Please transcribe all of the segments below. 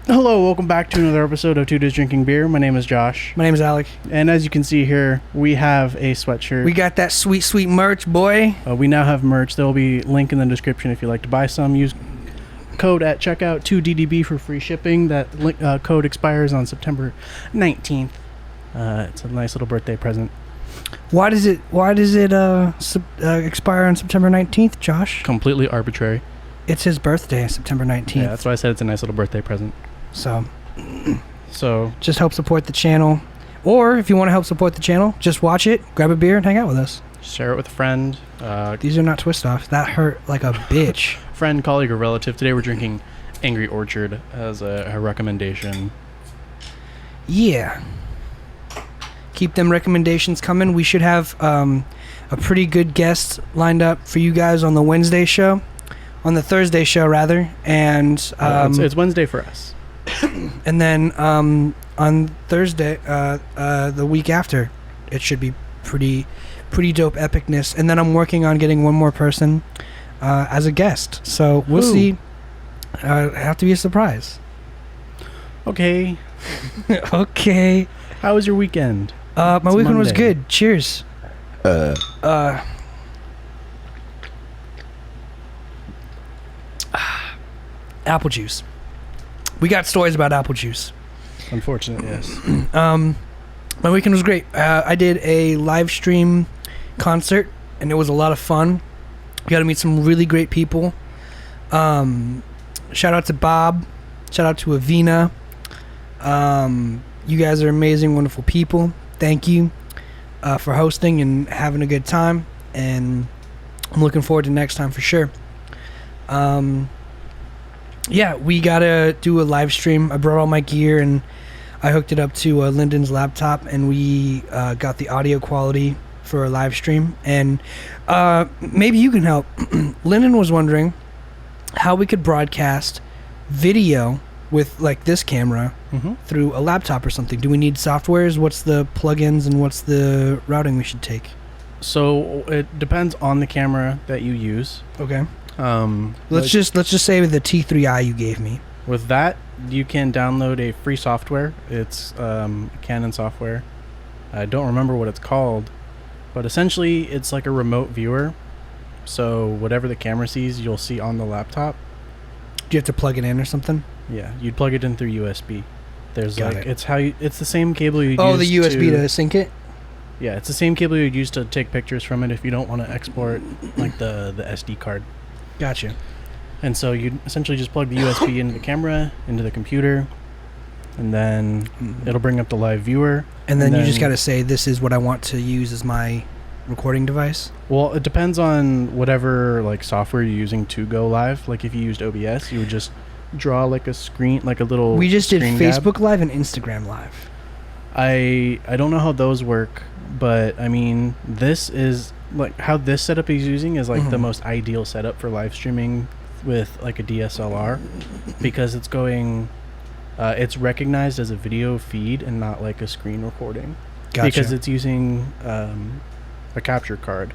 Hello, welcome back to another episode of Two Dudes Drinking Beer. My name is Josh. My name is Alec. And as you can see here, we have a sweatshirt. We got that sweet, sweet merch, boy. We now have merch. There will be a link in the description if you'd like to buy some. Use code at checkout 2DDB for free shipping. That code expires on September 19th. It's a nice little birthday present. Why does it expire on September 19th, Josh? Completely arbitrary. It's his birthday, September 19th. Yeah, that's why I said it's a nice little birthday present. So just help support the channel. Or if you want to help support the channel, just watch it, grab a beer, and hang out with us. Share it with a friend. These are not twist-offs. That hurt like a bitch. Friend, colleague, or relative. Today we're drinking Angry Orchard as a recommendation. Yeah. Keep them recommendations coming. We should have a pretty good guest lined up for you guys on the Wednesday show. On the Thursday show, rather. And it's Wednesday for us. And then on Thursday, the week after, it should be pretty dope epicness. And then I'm working on getting one more person as a guest. So we'll see. Have to be a surprise. Okay. Okay. How was your weekend? My weekend was good. Cheers. Apple juice. We got stories about apple juice. Unfortunate, yes. My weekend was great. I did a live stream concert, and it was a lot of fun. Got to meet some really great people. Shout out to Bob. Shout out to Avina. You guys are amazing, wonderful people. Thank you for hosting and having a good time. And I'm looking forward to next time for sure. Yeah, we gotta do a live stream. I brought all my gear and I hooked it up to Lyndon's laptop, and we got the audio quality for a live stream. And maybe you can help. Lyndon was wondering how we could broadcast video with like this camera through a laptop or something. Do we need softwares? What's the plugins and what's the routing we should take? So it depends on the camera that you use. Okay. Let's just say with the T3i you gave me. With that, you can download a free software. It's Canon software. I don't remember what it's called, but essentially it's like a remote viewer. So whatever the camera sees, you'll see on the laptop. Do you have to plug it in or something? Yeah, you'd plug it in through USB. There's Got like it. it's the same cable you use. Oh, the USB to sync it? Yeah, it's the same cable you'd use to take pictures from it if you don't want to export like the SD card. Gotcha. And so you essentially just plug the USB into the camera, into the computer, and then it'll bring up the live viewer. And then you just got to say, this is what I want to use as my recording device? Well, it depends on whatever like software you're using to go live. Like if you used OBS, you would just draw like a screen, like a little We just did Facebook grab. Live and Instagram Live. I don't know how those work, but I mean, this is like how this setup he's using is like the most ideal setup for live streaming with like a DSLR, because it's going it's recognized as a video feed and not like a screen recording. Gotcha. Because it's using a capture card.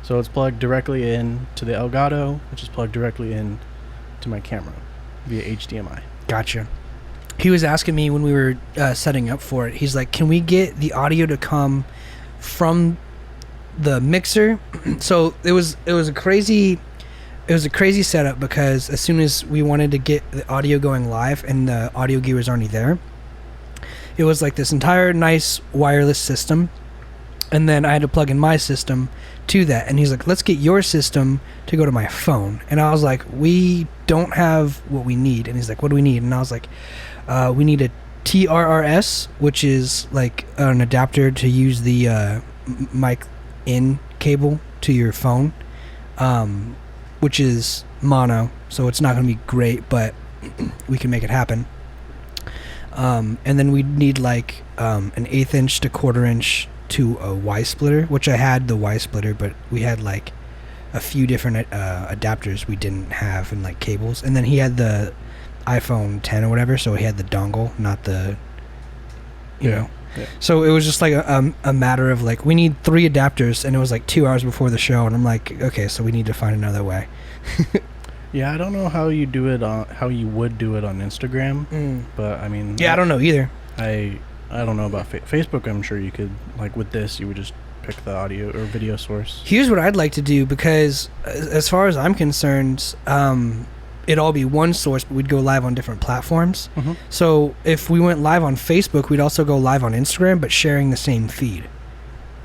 So it's plugged directly in to the Elgato, which is plugged directly in to my camera via HDMI. Gotcha. He was asking me when we were setting up for it, he's like, can we get the audio to come from the mixer? So it was a crazy setup, because as soon as we wanted to get the audio going live and the audio gear was already there, it was like this entire nice wireless system, and then I had to plug in my system to that. And he's like, let's get your system to go to my phone. And I was like, we don't have what we need. And he's like, what do we need? And I was like, we need a TRRS, which is like an adapter to use the mic in cable to your phone, which is mono, so it's not going to be great, but we can make it happen. And then we need like an 1/8 inch to 1/4 inch to a Y splitter, which I had the Y splitter, but we had like a few different adapters we didn't have, and like cables. And then he had the iPhone 10 or whatever, so he had the dongle, not the, you know. Yeah. So it was just like a matter of like, we need 3 adapters, and it was like 2 hours before the show, and I'm like, okay, so we need to find another way. Yeah, I don't know how you do it on how you would do it on Instagram, but I mean, Yeah, I don't know either. I don't know about Facebook. I'm sure you could, like with this, you would just pick the audio or video source. Here's what I'd like to do, because as far as I'm concerned, it'd all be one source, but we'd go live on different platforms. Mm-hmm. So if we went live on Facebook, we'd also go live on Instagram, but sharing the same feed.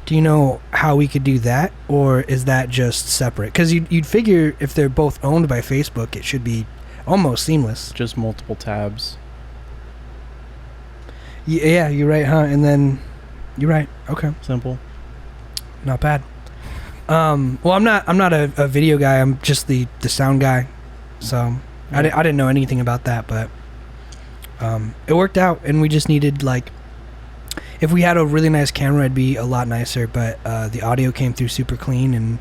Do you know how we could do that, or is that just separate? Because you'd figure if they're both owned by Facebook, it should be almost seamless. Just multiple tabs. Yeah, you're right, huh? And then you're right. Okay, Simple. not bad. Well, I'm not a video guy. I'm just the sound guy. So I didn't know anything about that, but it worked out, and we just needed, like, if we had a really nice camera, it'd be a lot nicer, but the audio came through super clean and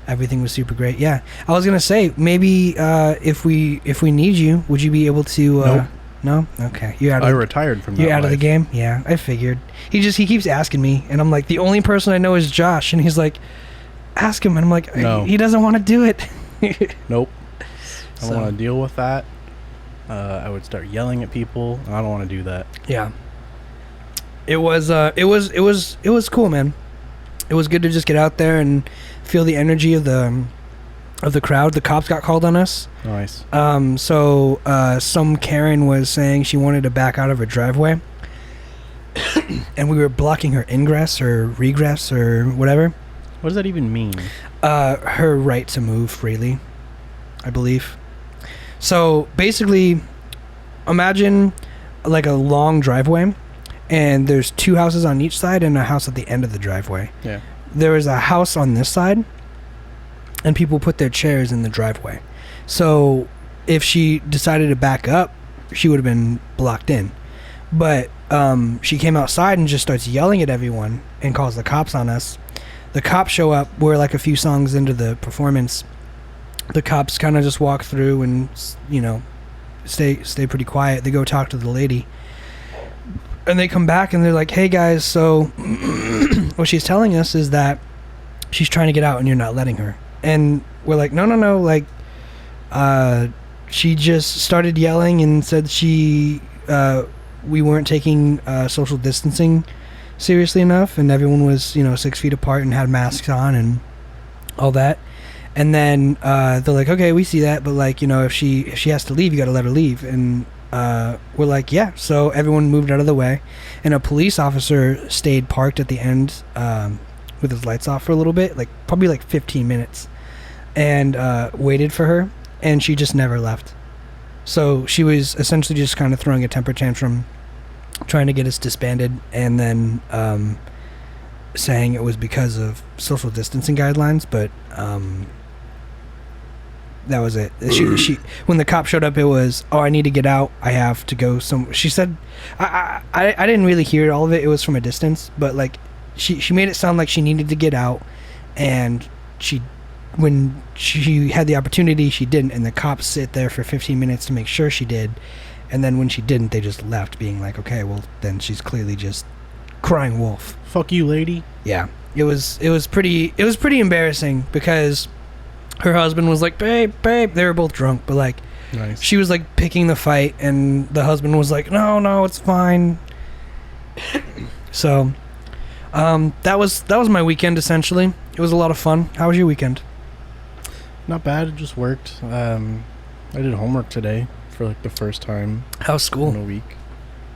everything was super great. Yeah, I was gonna say, maybe if we need you, would you be able to? Nope. No. Okay, you're out. I retired from that. You're out of the life. game. Yeah, I figured. He keeps asking me, and I'm like, the only person I know is Josh, and he's like, ask him, and I'm like, No. He doesn't want to do it. Nope. I don't So- want to deal with that. I would start yelling at people. I don't want to do that. Yeah. It was cool, man. It was good to just get out there and feel the energy of the crowd. The cops got called on us. Nice. So some Karen was saying she wanted to back out of her driveway, and we were blocking her ingress or regress or whatever. What does that even mean? Her right to move freely, I believe. So basically, imagine like a long driveway, and there's two houses on each side and a house at the end of the driveway. Yeah. There is a house on this side, and people put their chairs in the driveway. So if she decided to back up, she would have been blocked in. But she came outside and just starts yelling at everyone and calls the cops on us. The cops show up. We're like a few songs into the performance. The cops kind of just walk through and, you know, stay pretty quiet. They go talk to the lady. And they come back and they're like, hey guys, so what she's telling us is that she's trying to get out and you're not letting her. And we're like, no, like, she just started yelling and said we weren't taking social distancing seriously enough, and everyone was 6 feet apart and had masks on and all that. And then they're like, okay, we see that, but like, if she has to leave, you got to let her leave. And we're like, yeah. So everyone moved out of the way, and a police officer stayed parked at the end with his lights off for a little bit, like probably like 15 minutes, and waited for her, and she just never left. So she was essentially just kind of throwing a temper tantrum, trying to get us disbanded, and then saying it was because of social distancing guidelines, but that was it. She when the cop showed up, it was, oh, I need to get out. I have to go some. She said, I didn't really hear all of it. It was from a distance, but like she made it sound like she needed to get out, and when she had the opportunity, she didn't. And the cops sit there for 15 minutes to make sure she did, and then when she didn't, they just left, being like, okay, well then she's clearly just crying wolf. Fuck you, lady. Yeah, it was pretty embarrassing, because her husband was like, babe. They were both drunk, but like, Nice. she was like picking the fight, and the husband was like, no, it's fine. So, that was my weekend essentially. It was a lot of fun. How was your weekend? Not bad. It just worked. I did homework today for like the first time How's in school? a week.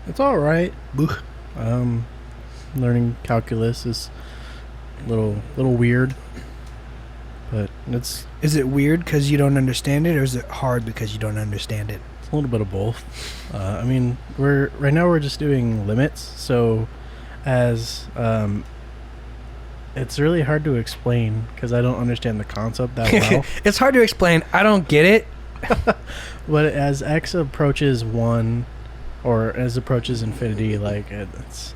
It's all right. Learning calculus is a little weird, but it's Is it weird because you don't understand it, or is it hard because you don't understand it? a little bit of both. I mean, right now we're just doing limits, so as it's really hard to explain because I don't understand the concept that well. It's hard to explain. I don't get it. But as x approaches 1 or as approaches infinity, like it's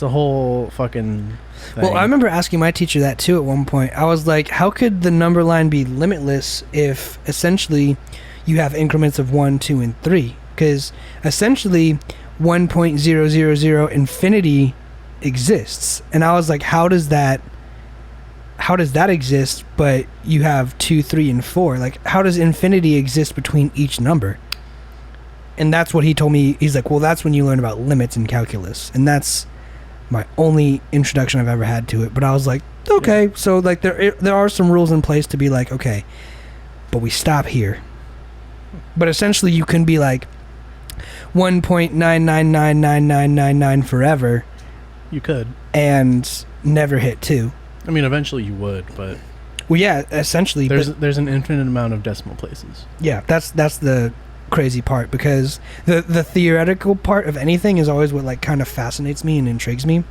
a whole fucking thing. Well, I remember asking my teacher that too at one point. I was like, how could the number line be limitless if essentially you have increments of 1, 2, and 3? Because essentially 1.000 infinity exists. And I was like, how does that how does that exist, but you have 2, 3, and 4? Like, how does infinity exist between each number? And that's what he told me. He's like, well, that's when you learn about limits in calculus. And that's my only introduction I've ever had to it. But I was like, okay. So, like, there are some rules in place to be like, okay, but we stop here. But essentially, you can be like 1.9999999 forever. You could. And never hit 2. I mean, eventually you would, but... Well, yeah, essentially. There's an infinite amount of decimal places. Yeah, that's the crazy part, because the theoretical part of anything is always what, like, kind of fascinates me and intrigues me.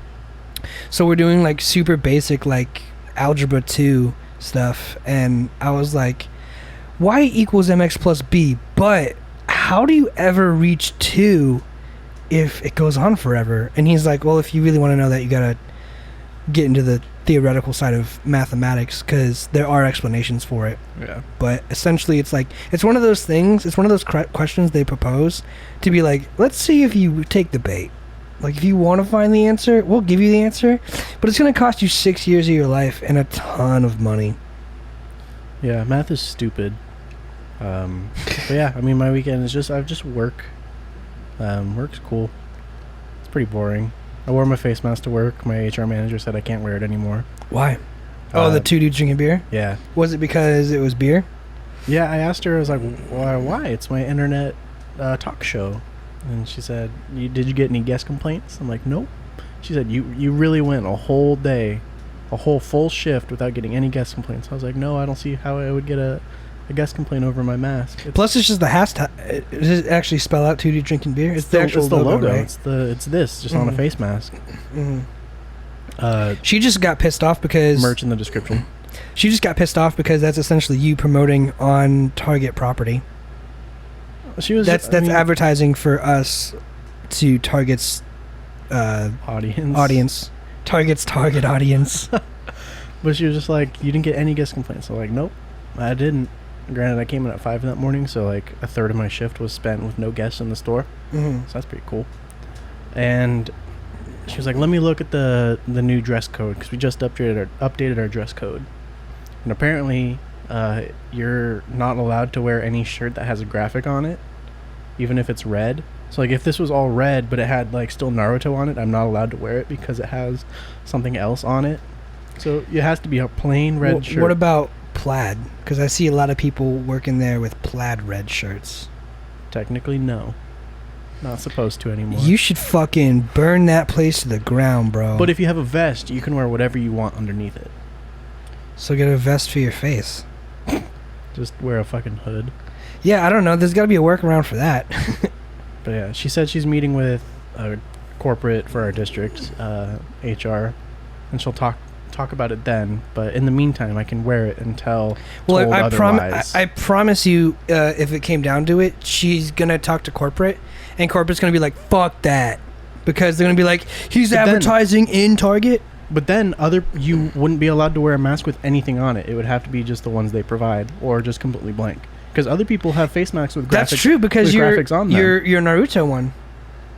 So we're doing, like, super basic, like, algebra 2 stuff, and I was like, y equals mx plus b, but how do you ever reach 2 if it goes on forever? And he's like, well, if you really want to know that, you gotta get into the theoretical side of mathematics, because there are explanations for it. Yeah. But essentially, it's like, it's one of those things, it's one of those questions they propose to be like, let's see if you take the bait. Like, if you want to find the answer, we'll give you the answer, but it's going to cost you 6 years of your life and a ton of money. Yeah, math is stupid. But yeah, I mean, my weekend is just, I've just work. Work's cool. It's pretty boring. I wore my face mask to work. My HR manager said I can't wear it anymore. Why? The 2 dudes drinking beer? Yeah. Was it because it was beer? Yeah, I asked her, I was like, why? It's my internet talk show. And she said, did you get any guest complaints? I'm like, nope. She said, you really went a whole day, a whole full shift without getting any guest complaints. I was like, no, I don't see how I would get a guest complaint over my mask. Plus, it's just the hashtag. Does it actually spell out 2 dudes drinking beer? It's the actual logo. Right? It's this, just on a Mm-hmm. face mask. She just got pissed off because... Merch in the description. She just got pissed off because that's essentially you promoting on Target property. That's advertising for us to Target's audience. Target's target audience. But she was just like, you didn't get any guest complaints. I'm like, nope, I didn't. Granted, I came in at 5 that morning, so like a third of my shift was spent with no guests in the store. Mm-hmm. So that's pretty cool. And she was like, let me look at the new dress code, because we just updated our dress code. And apparently, you're not allowed to wear any shirt that has a graphic on it, even if it's red. So like if this was all red, but it had like still Naruto on it, I'm not allowed to wear it because it has something else on it. So it has to be a plain red shirt. What about plaid? Because I see a lot of people working there with plaid red shirts. Technically, no. Not supposed to anymore. You should fucking burn that place to the ground, bro. But if you have a vest, you can wear whatever you want underneath it. So get a vest for your face. Just wear a fucking hood. Yeah, I don't know. There's got to be a workaround for that. But yeah, she said she's meeting with a corporate for our district, HR, and she'll talk about it then. But in the meantime, I can wear it until told otherwise. I promise you, if it came down to it, she's gonna talk to corporate, and corporate's gonna be like, "Fuck that," because they're gonna be like, "He's advertising in Target." But then you wouldn't be allowed to wear a mask with anything on it. It would have to be just the ones they provide, or just completely blank. Because other people have face masks with graphics. That's true, because graphics on them. Your Naruto one.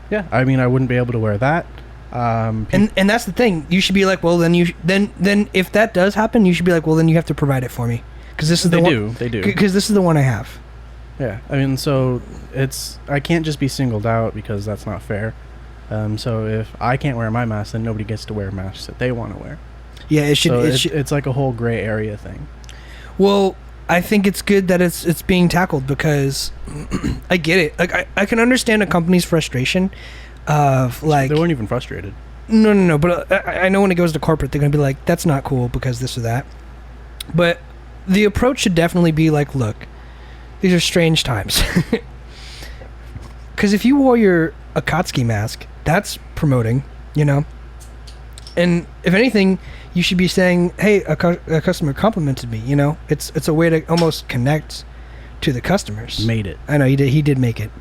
Yeah, I mean, I wouldn't be able to wear that. And that's the thing. You should be like, well, then if that does happen, you should be like, well, then you have to provide it for me, because this is the one. They do. Because this is the one I have. Yeah, I mean, so I can't just be singled out, because that's not fair. So if I can't wear my mask, then nobody gets to wear masks that they want to wear. Yeah, it should. So it's like a whole gray area thing. Well, I think it's good that it's being tackled, because I get it. Like I can understand a company's frustration of like, they weren't even frustrated. No. But I know when it goes to corporate, they're gonna be like, that's not cool because this or that. But the approach should definitely be like, look, these are strange times. Because if you wore your Akatsuki mask, that's promoting, you know. And if anything, you should be saying, hey, a customer complimented me, you know. It's a way to almost connect to the customers. Made it. I know he did make it.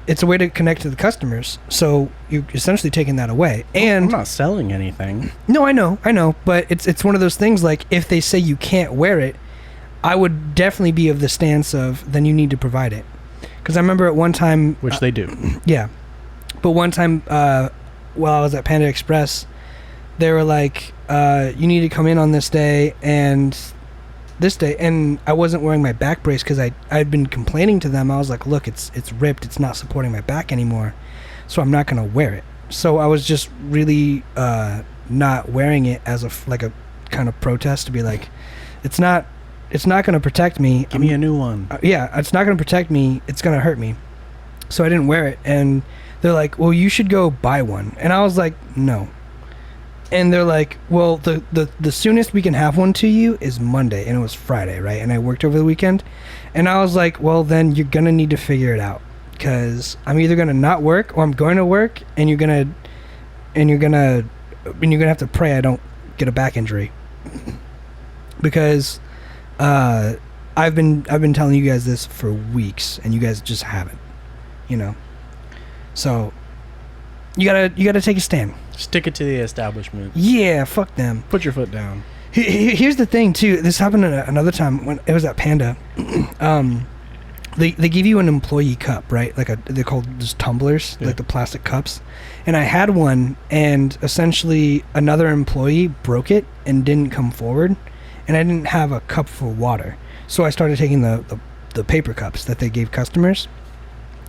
It's a way to connect to the customers. So you're essentially taking that away. And I'm not selling anything. No, I know, but it's one of those things, like, if they say you can't wear it, I would definitely be of the stance of, then you need to provide it. Because I remember at one time, which they do. Yeah. But one time, while I was at Panda Express, they were like, you need to come in on this day and this day. And I wasn't wearing my back brace because I'd been complaining to them. I was like, look, it's ripped. It's not supporting my back anymore. So I'm not going to wear it. So I was just really not wearing it as a kind of protest to be like, it's not going to protect me. Give me a new one. Yeah, it's not going to protect me. It's going to hurt me. So I didn't wear it. And they're like, well, you should go buy one. And I was like, no. And they're like, well, the soonest we can have one to you is Monday. And it was Friday, right? And I worked over the weekend. And I was like, well, then you're going to need to figure it out. Because I'm either going to not work or I'm going to work, and you're going to have to pray I don't get a back injury. Because I've been telling you guys this for weeks, and you guys just haven't, you know. So you gotta take a stand. Stick it to the establishment. Yeah, fuck them. Put your foot down. Here's the thing too. This happened another time when it was at Panda. They give you an employee cup, right? They're called just tumblers, like the plastic cups. And I had one, and essentially another employee broke it and didn't come forward, and I didn't have a cup for water. So I started taking the paper cups that they gave customers.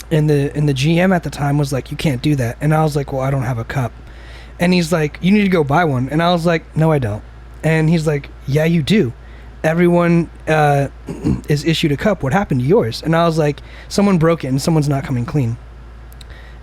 And the GM at the time was like, you can't do that. And I was like, well, I don't have a cup. And he's like, you need to go buy one. And I was like, no, I don't. And he's like, yeah, you do. Everyone is issued a cup. What happened to yours? And I was like, someone broke it and someone's not coming clean.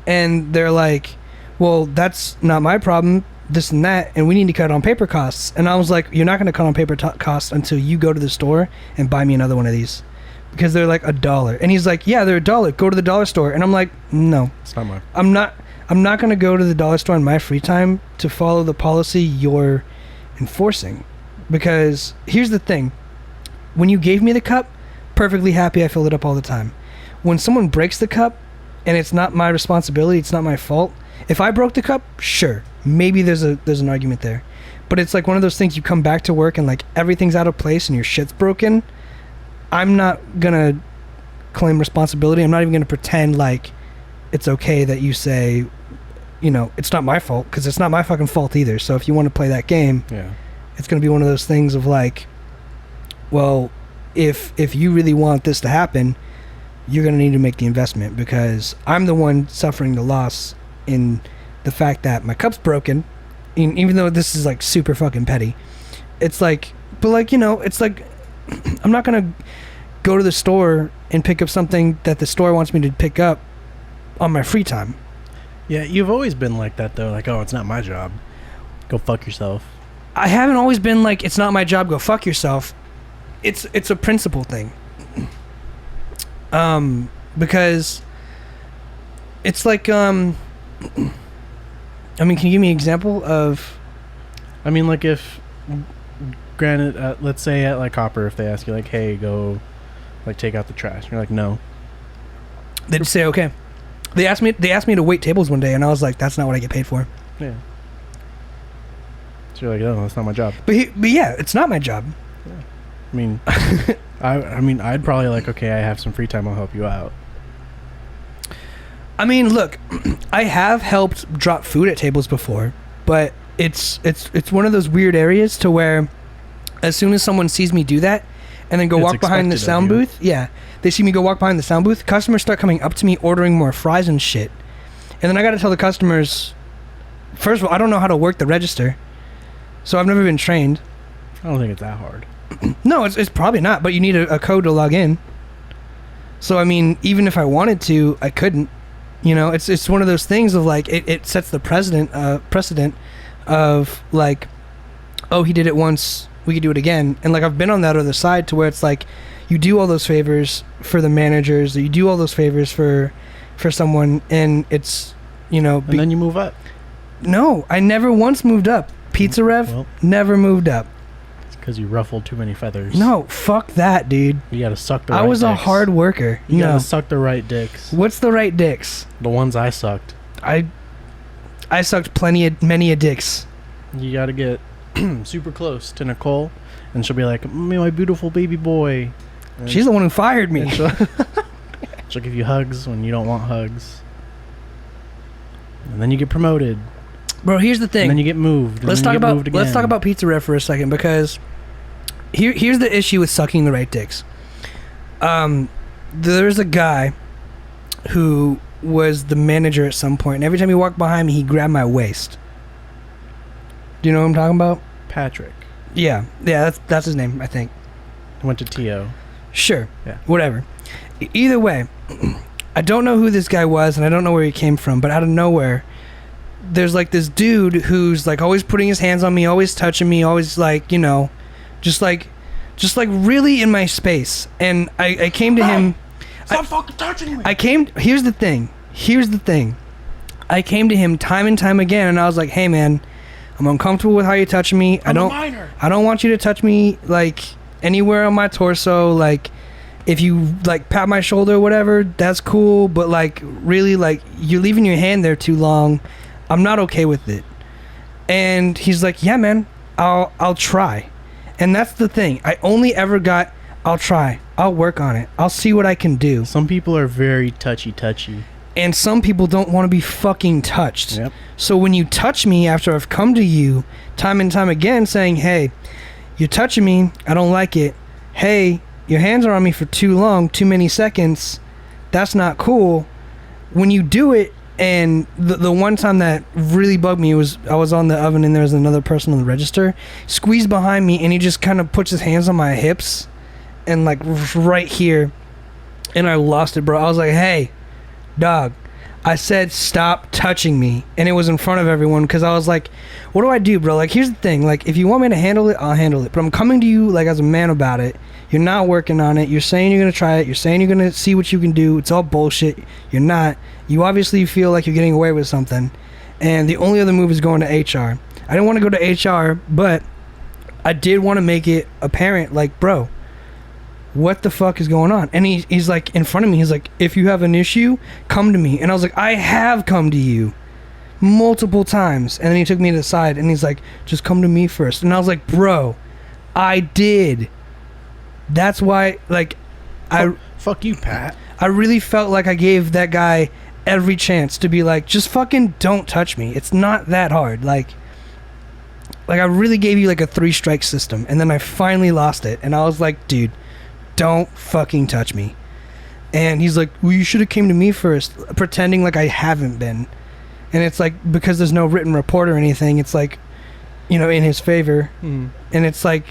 And they're like, well, that's not my problem, this and that, and we need to cut on paper costs. And I was like, you're not going to cut on paper costs until you go to the store and buy me another one of these, because they're like $1. And he's like, yeah, they're $1. Go to the dollar store. And I'm like, no, it's not mine. I'm not going to go to the dollar store in my free time to follow the policy you're enforcing. Because here's the thing. When you gave me the cup, perfectly happy, I filled it up all the time. When someone breaks the cup, and it's not my responsibility, it's not my fault. If I broke the cup, sure, maybe there's an argument there. But it's like one of those things, you come back to work and like everything's out of place and your shit's broken. I'm not gonna claim responsibility. I'm not even gonna pretend like it's okay that you say, you know, it's not my fault, because it's not my fucking fault either. So if you want to play that game, yeah, it's going to be one of those things of like, well, if you really want this to happen, you're going to need to make the investment, because I'm the one suffering the loss in the fact that my cup's broken, even though this is like super fucking petty. It's like, but like, you know, it's like, I'm not going to go to the store and pick up something that the store wants me to pick up on my free time. Yeah, you've always been like that though. Like, oh, it's not my job. Go fuck yourself. I haven't always been like, it's not my job, go fuck yourself. It's a principle thing. Because it's like, I mean, can you give me an example of... I mean, like if, granted, let's say at like Hopper, if they ask you like, hey, go, like take out the trash. You're like, no. They'd say, okay. They asked me to wait tables one day, and I was like, that's not what I get paid for. Yeah. So you're like, oh, that's not my job. But yeah, it's not my job. Yeah. I mean, I mean, I'd probably like, okay, I have some free time, I'll help you out. I mean, look, I have helped drop food at tables before, but it's one of those weird areas to where as soon as someone sees me do that and then go walk behind the sound booth, yeah, they see me go walk behind the sound booth, customers start coming up to me ordering more fries and shit. And then I got to tell the customers, first of all, I don't know how to work the register. So I've never been trained. I don't think it's that hard. No, it's probably not, but you need a code to log in. So I mean, even if I wanted to, I couldn't. You know, it's one of those things of like, it sets the precedent of like, oh, he did it once, we could do it again. And like, I've been on that other side to where it's like, you do all those favors for the managers, or you do all those favors for someone, and it's, you know, and then you move up. No, I never once moved up. Pizza Rev, never moved up. It's because you ruffled too many feathers. No, fuck that, dude. You gotta suck the right dicks. I was dicks. A hard worker. You gotta suck the right dicks. What's the right dicks? The ones I sucked. I sucked many a dicks. You gotta get super close to Nicole, and she'll be like, my beautiful baby boy. And she's the one who fired me. She'll give you hugs when you don't want hugs. And then you get promoted. Bro, here's the And thing. then you get moved. and Let's then talk you get about moved let's talk again. about Pizza Ref for a second, because here's the issue with sucking the right dicks. There's a guy who was the manager at some point, and every time he walked behind me, he grabbed my waist. Do you know what I'm talking about? Patrick. Yeah, that's his name, I think. Went to TO. Sure. Yeah. Whatever. Either way, I don't know who this guy was, and I don't know where he came from, but out of nowhere, there's like this dude who's like always putting his hands on me, always touching me, always like, you know, just like really in my space. And I came to him. Stop fucking touching me. Here's the thing. I came to him time and time again, and I was like, hey man, I'm uncomfortable with how you're touching me. I don't want you to touch me like anywhere on my torso. Like, if you like pat my shoulder or whatever, that's cool, but like really, like, you're leaving your hand there too long. I'm not okay with it. And he's like, yeah man, I'll try. And that's the thing. I only ever got, I'll try, I'll work on it, I'll see what I can do. Some people are very touchy. And some people don't want to be fucking touched. Yep. So when you touch me after I've come to you time and time again saying, hey, you're touching me, I don't like it. Hey, your hands are on me for too long, too many seconds, that's not cool. When you do it, and the one time that really bugged me was I was on the oven and there was another person on the register, squeezed behind me, and he just kind of puts his hands on my hips and like right here, and I lost it, bro. I was like, hey, dog, I said stop touching me, and it was in front of everyone, because I was like, what do I do, bro? Like, here's the thing, like, if you want me to handle it, I'll handle it, but I'm coming to you like as a man about it. You're not working on it. You're saying you're gonna try it. You're saying you're gonna see what you can do. It's all bullshit. You're not. You obviously feel like you're getting away with something, and the only other move is going to HR. I didn't want to go to HR, but I did want to make it apparent, like, bro, what the fuck is going on? And he's like in front of me. He's like, if you have an issue, come to me. And I was like, I have come to you multiple times. And then he took me to the side and he's like, just come to me first. And I was like, bro, I did. That's why, like, Fuck you, Pat. I really felt like I gave that guy every chance to be like, just fucking don't touch me. It's not that hard. Like I really gave you like a 3-strike system, and then I finally lost it, and I was like, dude, don't fucking touch me. And he's like, well, you should have came to me first, pretending like I haven't been. And it's like, because there's no written report or anything, it's like, you know, in his favor. And it's like,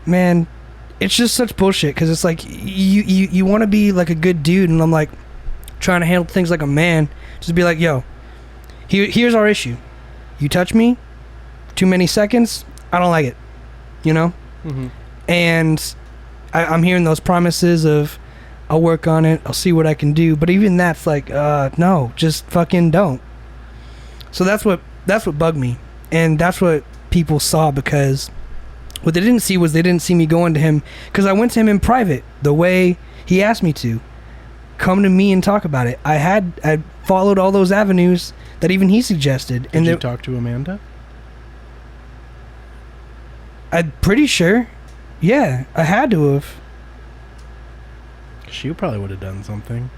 man, it's just such bullshit, because it's like you want to be like a good dude, and I'm like trying to handle things like a man. Just be like, yo, here's our issue. You touch me too many seconds, I don't like it, you know. And I'm hearing those promises of I'll work on it, I'll see what I can do, but even that's like, no, just fucking don't. So that's what bugged me, and that's what people saw, because what they didn't see was they didn't see me going to him, because I went to him in private the way he asked me to. Come to me and talk about it. I followed all those avenues that even he suggested. Did you talk to Amanda? I'm pretty sure. Yeah, I had to have. She probably would have done something.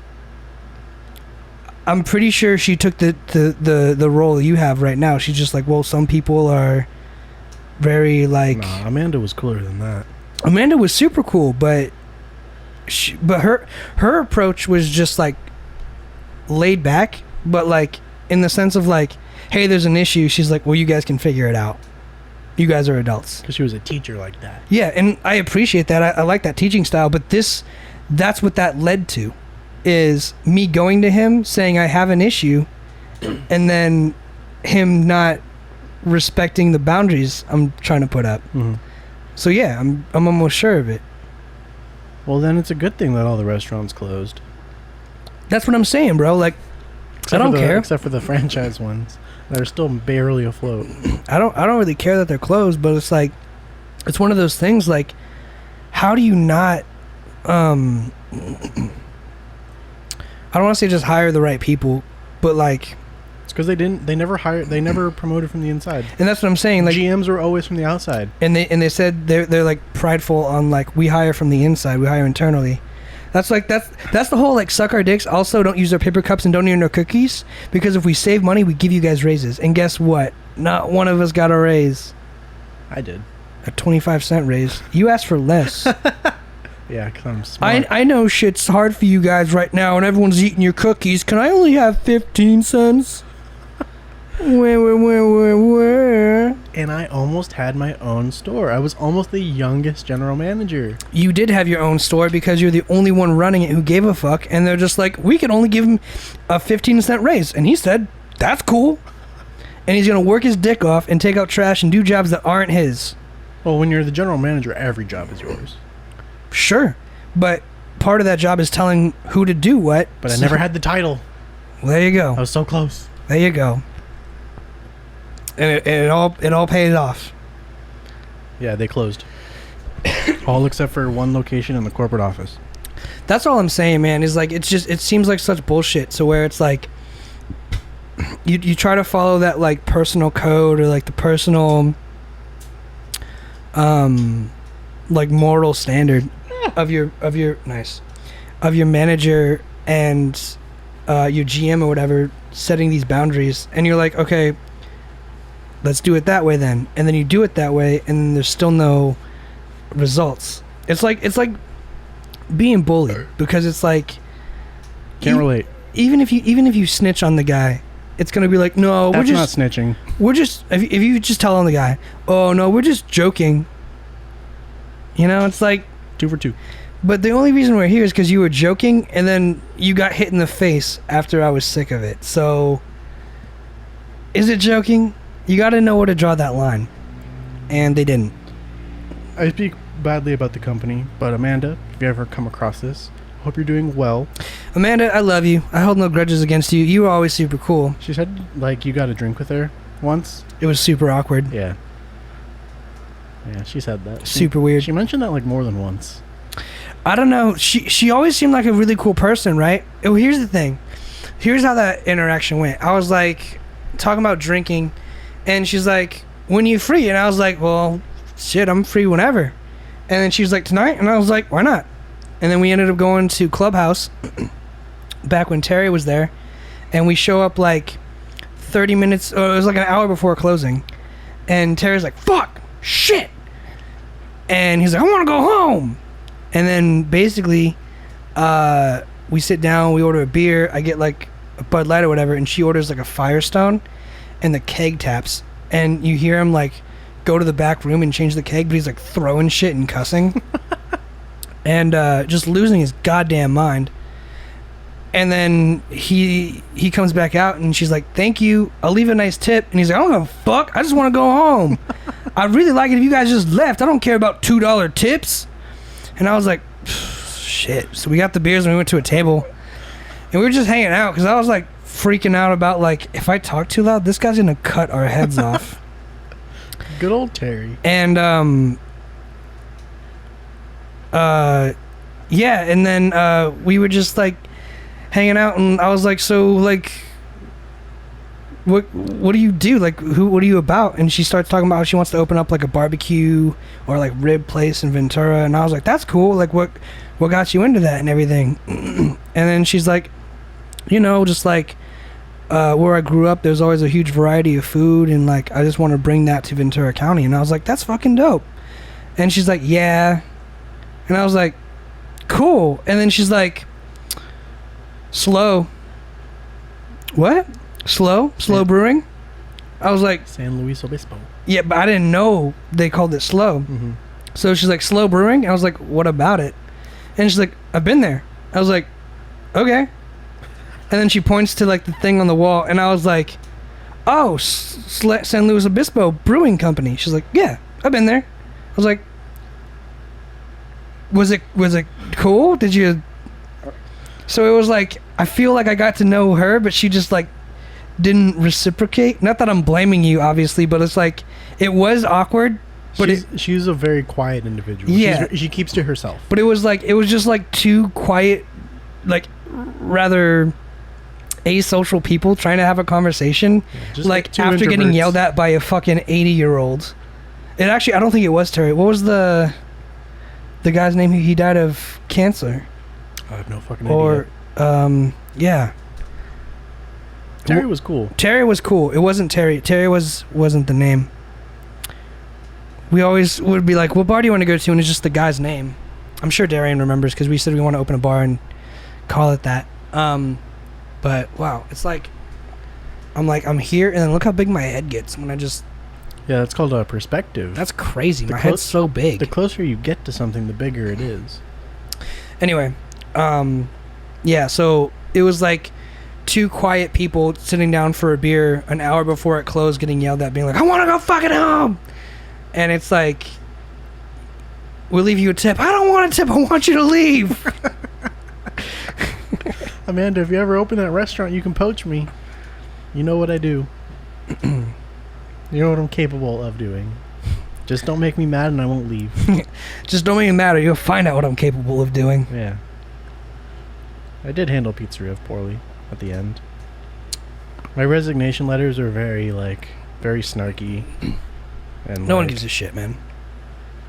I'm pretty sure she took the role you have right now. She's just like, well, some people are very like. Nah, Amanda was cooler than that. Amanda was super cool, but her approach was just like laid back, but like in the sense of like, hey, there's an issue. She's like, well, you guys can figure it out. You guys are adults. Because she was a teacher like that. Yeah, and I appreciate that. I like that teaching style, but that's what that led to, is me going to him saying I have an issue, and then him not respecting the boundaries I'm trying to put up. So yeah, I'm almost sure of it. Well, then it's a good thing that all the restaurants closed. That's what I'm saying, bro. Like, I don't care. Except for the franchise ones that are still barely afloat. I don't really care that they're closed, but it's like, it's one of those things, like, how do you not I don't want to say just hire the right people, but like, It's because they never promoted from the inside. And that's what I'm saying. Like, GMs were always from the outside. And they said they're like prideful on like, we hire from the inside, we hire internally. That's the whole like suck our dicks. Also, don't use our paper cups and don't eat our cookies because if we save money, we give you guys raises. And guess what? Not one of us got a raise. I did. A 25-cent raise. You asked for less. Yeah, because I'm smart. I know shit's hard for you guys right now, and everyone's eating your cookies. Can I only have 15 cents? Where? And I almost had my own store. I was almost the youngest general manager. You did have your own store because you're the only one running it who gave a fuck, and they're just like, we can only give him a 15-cent raise. And he said, that's cool. And he's going to work his dick off and take out trash and do jobs that aren't his. Well, when you're the general manager, every job is yours. Sure. But part of that job is telling who to do what. But I never had the title. Well, there you go. I was so close. There you go. And it all paid off. Yeah, they closed. All except for one location in the corporate office. That's all I'm saying, man. Is like it seems like such bullshit. So where it's like you try to follow that like personal code or like the personal like moral standard of your manager and your GM or whatever setting these boundaries, and you're like, okay, let's do it that way then, and then you do it that way, and then there's still no results. It's like being bullied because it's like Can't relate. Even if you snitch on the guy, it's gonna be like, no, That's we're just not snitching. We're just if you just tell on the guy, oh no, we're just joking. You know, it's like 2 for 2. But the only reason we're here is because you were joking, and then you got hit in the face after I was sick of it. So, is it joking? You got to know where to draw that line, and they didn't. I speak badly about the company, but Amanda, if you ever come across this, hope you're doing well. Amanda, I love you. I hold no grudges against you. You were always super cool. She said, like, you got a drink with her once. It was super awkward. Yeah. Yeah, she said that. Super weird. She mentioned that, like, more than once. I don't know. She always seemed like a really cool person, right? Oh, here's the thing. Here's how that interaction went. I was, like, talking about drinking, and she's like, when are you free? And I was like, well, shit, I'm free whenever. And then she was like, tonight? And I was like, why not? And then we ended up going to Clubhouse back when Terry was there, and we show up like 30 minutes, or it was like an hour before closing, and Terry's like, fuck, shit. And he's like, I want to go home. And then basically we sit down, we order a beer, I get like a Bud Light or whatever, and she orders like a Firestone, and the keg taps, and you hear him like go to the back room and change the keg, but he's like throwing shit and cussing and just losing his goddamn mind. And then he comes back out, and she's like, thank you, I'll leave a nice tip. And he's like, I don't give a fuck, I just want to go home. I'd really like it if you guys just left. I don't care about $2 tips. And I was like, shit. So we got the beers and we went to a table, and we were just hanging out because I was like freaking out about like, if I talk too loud, this guy's gonna cut our heads off. Good old Terry. And yeah, and then we were just like hanging out, and I was like, so like, what do you do? Like, what are you about? And she starts talking about how she wants to open up like a barbecue or like rib place in Ventura, and I was like, that's cool. Like, what got you into that and everything? And then she's like, you know, just like where I grew up, there's always a huge variety of food, and like I just want to bring that to Ventura County. And I was like, that's fucking dope. And she's like, yeah. And I was like, cool. And then she's like, slow. What? Slow brewing? I was like, San Luis Obispo. yeah, but I didn't know they called it slow. Mm-hmm. So she's like, slow brewing? I was like, what about it? And she's like, I've been there. I was like, okay. And then she points to like the thing on the wall, and I was like, oh, San Luis Obispo Brewing Company. She's like, yeah, I've been there. I was like, was it cool? Did you? So it was like, I feel like I got to know her, but she just like didn't reciprocate. Not that I'm blaming you, obviously, but it's like, it was awkward. But she's a very quiet individual. Yeah. She keeps to herself. But it was just like two quiet, like rather asocial people trying to have a conversation. Yeah, like after getting yelled at by a fucking 80-year-old. It actually, I don't think it was Terry. What was the guy's name? He died of cancer. I have no fucking Or, idea. yeah. Terry was cool. Terry was cool. It wasn't Terry. Terry wasn't the name. We always would be like, what bar do you want to go to? And it's just the guy's name. I'm sure Darian remembers because we said we want to open a bar and call it that. But, wow. It's like, I'm here, and then look how big my head gets when I just... Yeah, that's called a perspective. That's crazy. My head's so big. The closer you get to something, the bigger it is. Anyway, yeah, so it was like two quiet people sitting down for a beer an hour before it closed getting yelled at, being like, I want to go fucking home! And it's like, we'll leave you a tip. I don't want a tip. I want you to leave. Amanda, if you ever open that restaurant, you can poach me. You know what I do. You know what I'm capable of doing. Just don't make me mad and I won't leave. Just don't make me mad or you'll find out what I'm capable of doing. Yeah. I did handle Pizzeria poorly at the end. My resignation letters are very snarky. And no one gives a shit, man.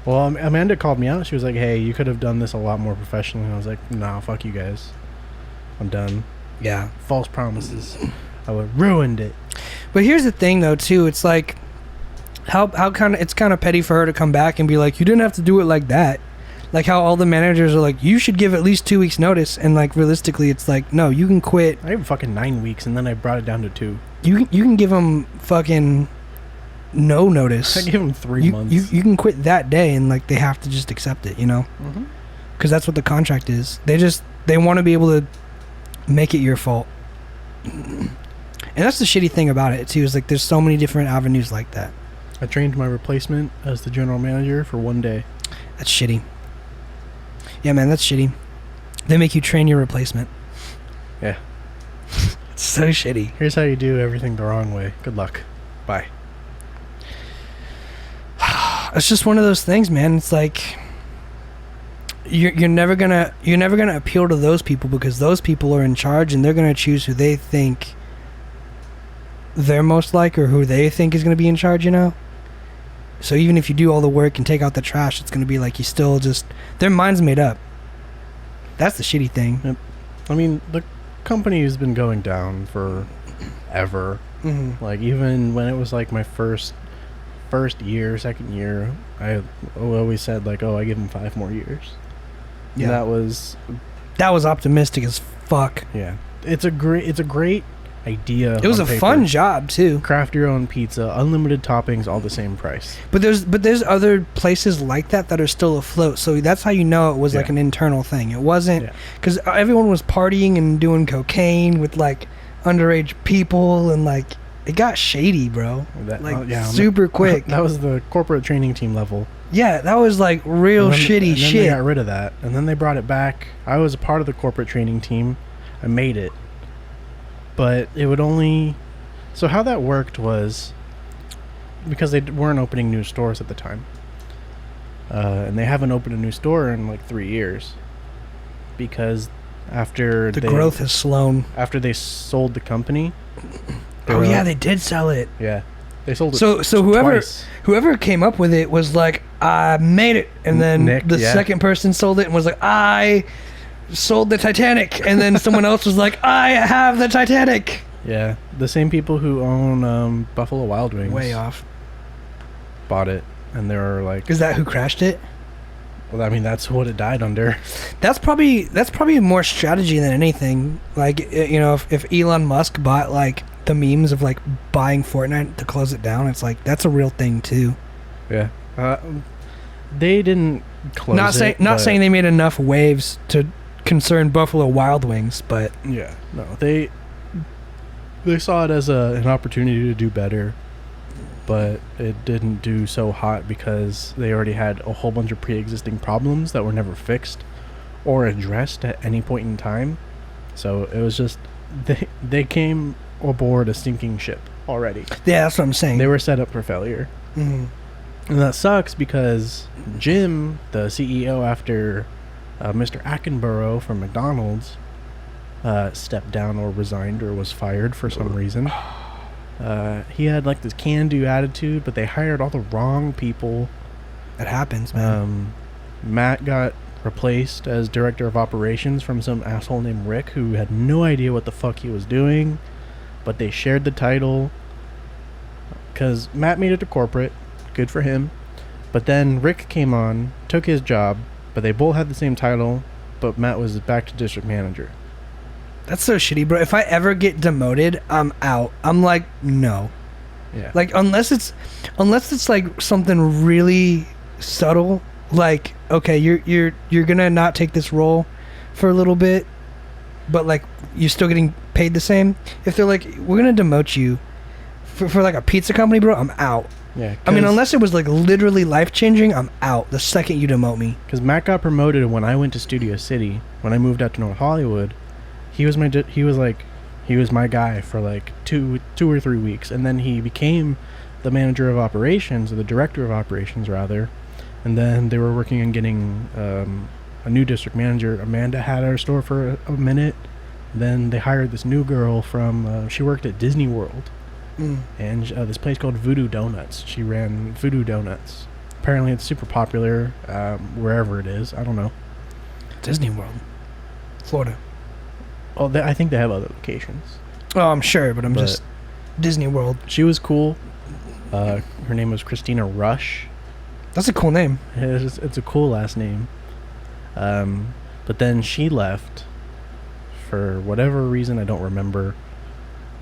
Well, Amanda called me out. She was like, hey, you could have done this a lot more professionally. And I was like, nah, fuck you guys. I'm done. Yeah. False promises. I would have ruined it. But here's the thing, though, too. It's like, how it's kind of petty for her to come back and be like, you didn't have to do it like that. Like how all the managers are like, you should give at least 2 weeks notice. And like, realistically, it's like, no, you can quit. I gave fucking 9 weeks and then I brought it down to 2. You can give them fucking no notice. I give them 3 months. You can quit that day and like, they have to just accept it, you know? Mm-hmm. Because that's what the contract is. They want to be able to make it your fault. And that's the shitty thing about it too, is like there's so many different avenues like that. I trained my replacement as the general manager for 1 day. That's shitty. Yeah, man, that's shitty. They make you train your replacement. Yeah. It's so shitty. Here's how you do everything the wrong way. Good luck. Bye. It's just one of those things, man. It's like you're never gonna appeal to those people because those people are in charge and they're gonna choose who they think they're most like or who they think is gonna be in charge, you know? So even if you do all the work and take out the trash, it's gonna be like you still just... Their mind's made up. That's the shitty thing. Yep. I mean, the company has been going down for ever. Mm-hmm. Like, even when it was like my first year, second year, I always said like, oh, I give them 5 more years. Yeah. And that was optimistic as fuck. Yeah. It's a great idea. It was a fun job too. Craft your own pizza, unlimited toppings, all the same price. But there's other places like that are still afloat. So that's how you know it was like an internal thing. It wasn't because everyone was partying and doing cocaine with like underage people and like it got shady, bro. Super quick. That was the corporate training team level. Yeah, that was like real shitty shit. Then they got rid of that, and then they brought it back. I was a part of the corporate training team. I made it. But it would only... So how that worked was... Because they weren't opening new stores at the time. And they haven't opened a new store in like 3 years. Because after the growth has slowed. After they sold the company... They did sell it. Yeah. They sold it So whoever came up with it was like, I made it. And then the second person sold it and was like, I... sold the Titanic, and then someone else was like, I have the Titanic. Yeah, the same people who own Buffalo Wild Wings way off bought it, and they were like, is that who crashed it? Well, I mean, that's what it died under. That's probably more strategy than anything. Like, you know, if Elon Musk bought like the memes of like buying Fortnite to close it down, it's like that's a real thing too. Yeah, they didn't close not saying they made enough waves to concern Buffalo Wild Wings, but yeah, no, they saw it as an opportunity to do better, but it didn't do so hot because they already had a whole bunch of pre-existing problems that were never fixed or addressed at any point in time. So it was just they came aboard a sinking ship already. Yeah, that's what I'm saying. They were set up for failure. Mm-hmm. And that sucks because Jim, the CEO after Mr. Attenborough from McDonald's stepped down or resigned or was fired for some reason. He had like this can-do attitude, but they hired all the wrong people. That happens, man. Matt got replaced as director of operations from some asshole named Rick who had no idea what the fuck he was doing, but they shared the title because Matt made it to corporate. Good for him. But then Rick came on, took his job, but they both had the same title, but Matt was back to district manager. That's so shitty, bro. If I ever get demoted, I'm out. I'm like, no. Yeah. Like, unless it's like something really subtle, like, okay, you're gonna not take this role for a little bit, but like you're still getting paid the same. If they're like, we're gonna demote you for like a pizza company, bro, I'm out. Yeah. I mean, unless it was like literally life changing, I'm out the second you demote me. Because Matt got promoted when I went to Studio City. When I moved out to North Hollywood, he was my guy for like two or 3 weeks, and then he became the manager of operations, or the director of operations rather. And then they were working on getting a new district manager. Amanda had our store for a minute. Then they hired this new girl from. She worked at Disney World. And this place called Voodoo Donuts. She ran Voodoo Donuts. Apparently it's super popular wherever it is. I don't know. Disney World. Florida. Oh, I think they have other locations. Oh, I'm sure, but just Disney World. She was cool. Her name was Christina Rush. That's a cool name. It's a cool last name. But then she left for whatever reason, I don't remember.